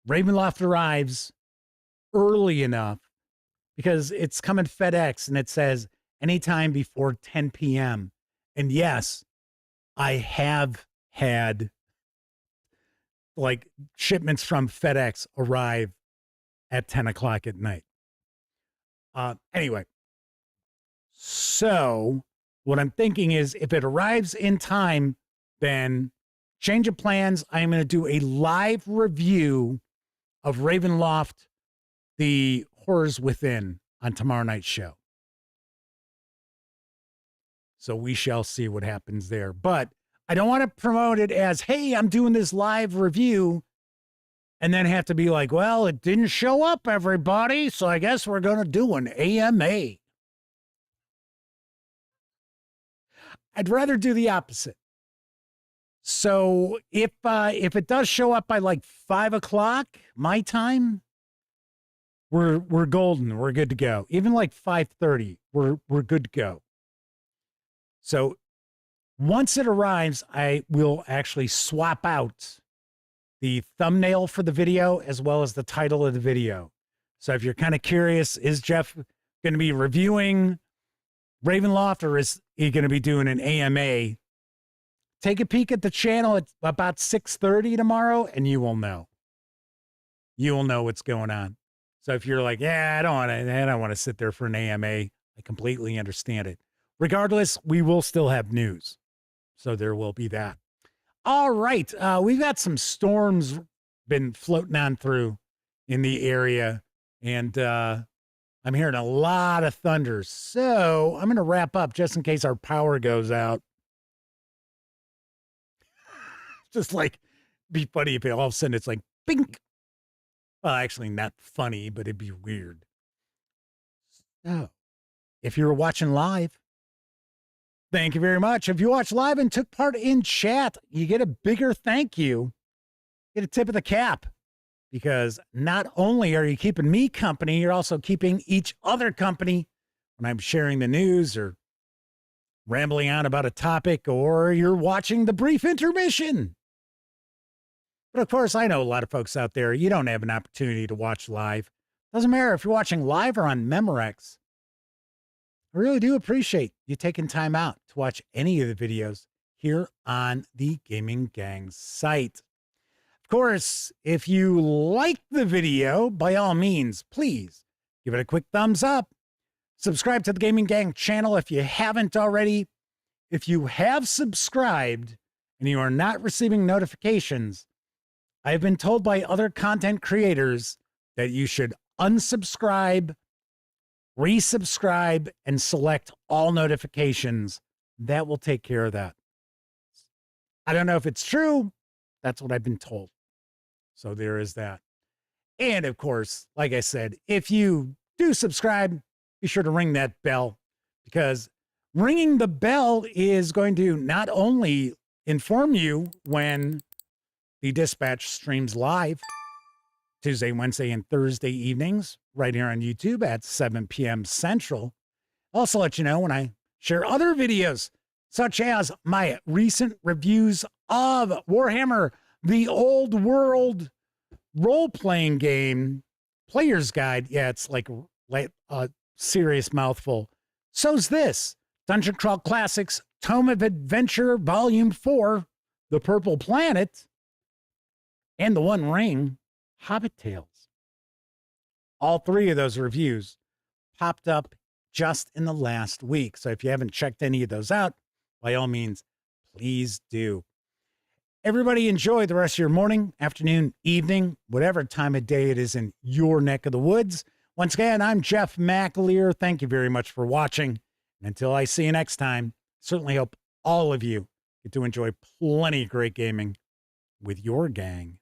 Ravenloft arrives early enough, because it's coming FedEx and it says anytime before 10 p.m. And yes, I have had like shipments from FedEx arrive at 10 o'clock at night. Anyway, so what I'm thinking is if it arrives in time, then change of plans. I am going to do a live review of Ravenloft, The Horrors Within on tomorrow night's show. So we shall see what happens there. But I don't want to promote it as, hey, I'm doing this live review, and then have to be like, well, it didn't show up, everybody, so I guess we're going to do an AMA. I'd rather do the opposite. So if it does show up by like 5 o'clock my time, we're golden. We're good to go. Even like 5:30, we're good to go. So once it arrives, I will actually swap out the thumbnail for the video as well as the title of the video. So if you're kind of curious, is Jeff going to be reviewing Ravenloft or is he going to be doing an AMA? Take a peek at the channel at about 6:30 tomorrow and you will know. You will know what's going on. So if you're like, yeah, I don't want to sit there for an AMA, I completely understand it. Regardless, we will still have news. So there will be that. All right. We've got some storms been floating on through in the area. And I'm hearing a lot of thunder. So I'm going to wrap up just in case our power goes out. Just like, be funny if all of a sudden it's like, bink. Well, actually not funny, but it'd be weird. So if you're watching live, thank you very much. If you watched live and took part in chat, you get a bigger thank you. Get a tip of the cap. Because not only are you keeping me company, you're also keeping each other company when I'm sharing the news or rambling on about a topic, or you're watching the brief intermission. But of course, I know a lot of folks out there, you don't have an opportunity to watch live. Doesn't matter if you're watching live or on Memorex. I really do appreciate you taking time out to watch any of the videos here on the Gaming Gang site. Of course, if you like the video, by all means, please give it a quick thumbs up. Subscribe to the Gaming Gang channel if you haven't already. If you have subscribed and you are not receiving notifications, I've been told by other content creators that you should unsubscribe, resubscribe, and select all notifications. That will take care of that. I don't know if it's true. That's what I've been told. So there is that. And of course, like I said, if you do subscribe, be sure to ring that bell, because ringing the bell is going to not only inform you when the Dispatch streams live Tuesday, Wednesday, and Thursday evenings right here on YouTube at 7 p.m. Central. Also let you know when I share other videos, such as my recent reviews of Warhammer, the Old World role-playing game, Player's Guide. Yeah, it's like a serious mouthful. So's this, Dungeon Crawl Classics, Tome of Adventure, Volume 4, The Purple Planet, and The One Ring, Hobbit Tales. All three of those reviews popped up just in the last week. So if you haven't checked any of those out, by all means, please do. Everybody enjoy the rest of your morning, afternoon, evening, whatever time of day it is in your neck of the woods. Once again, I'm Jeff McAleer. Thank you very much for watching. And until I see you next time, certainly hope all of you get to enjoy plenty of great gaming with your gang.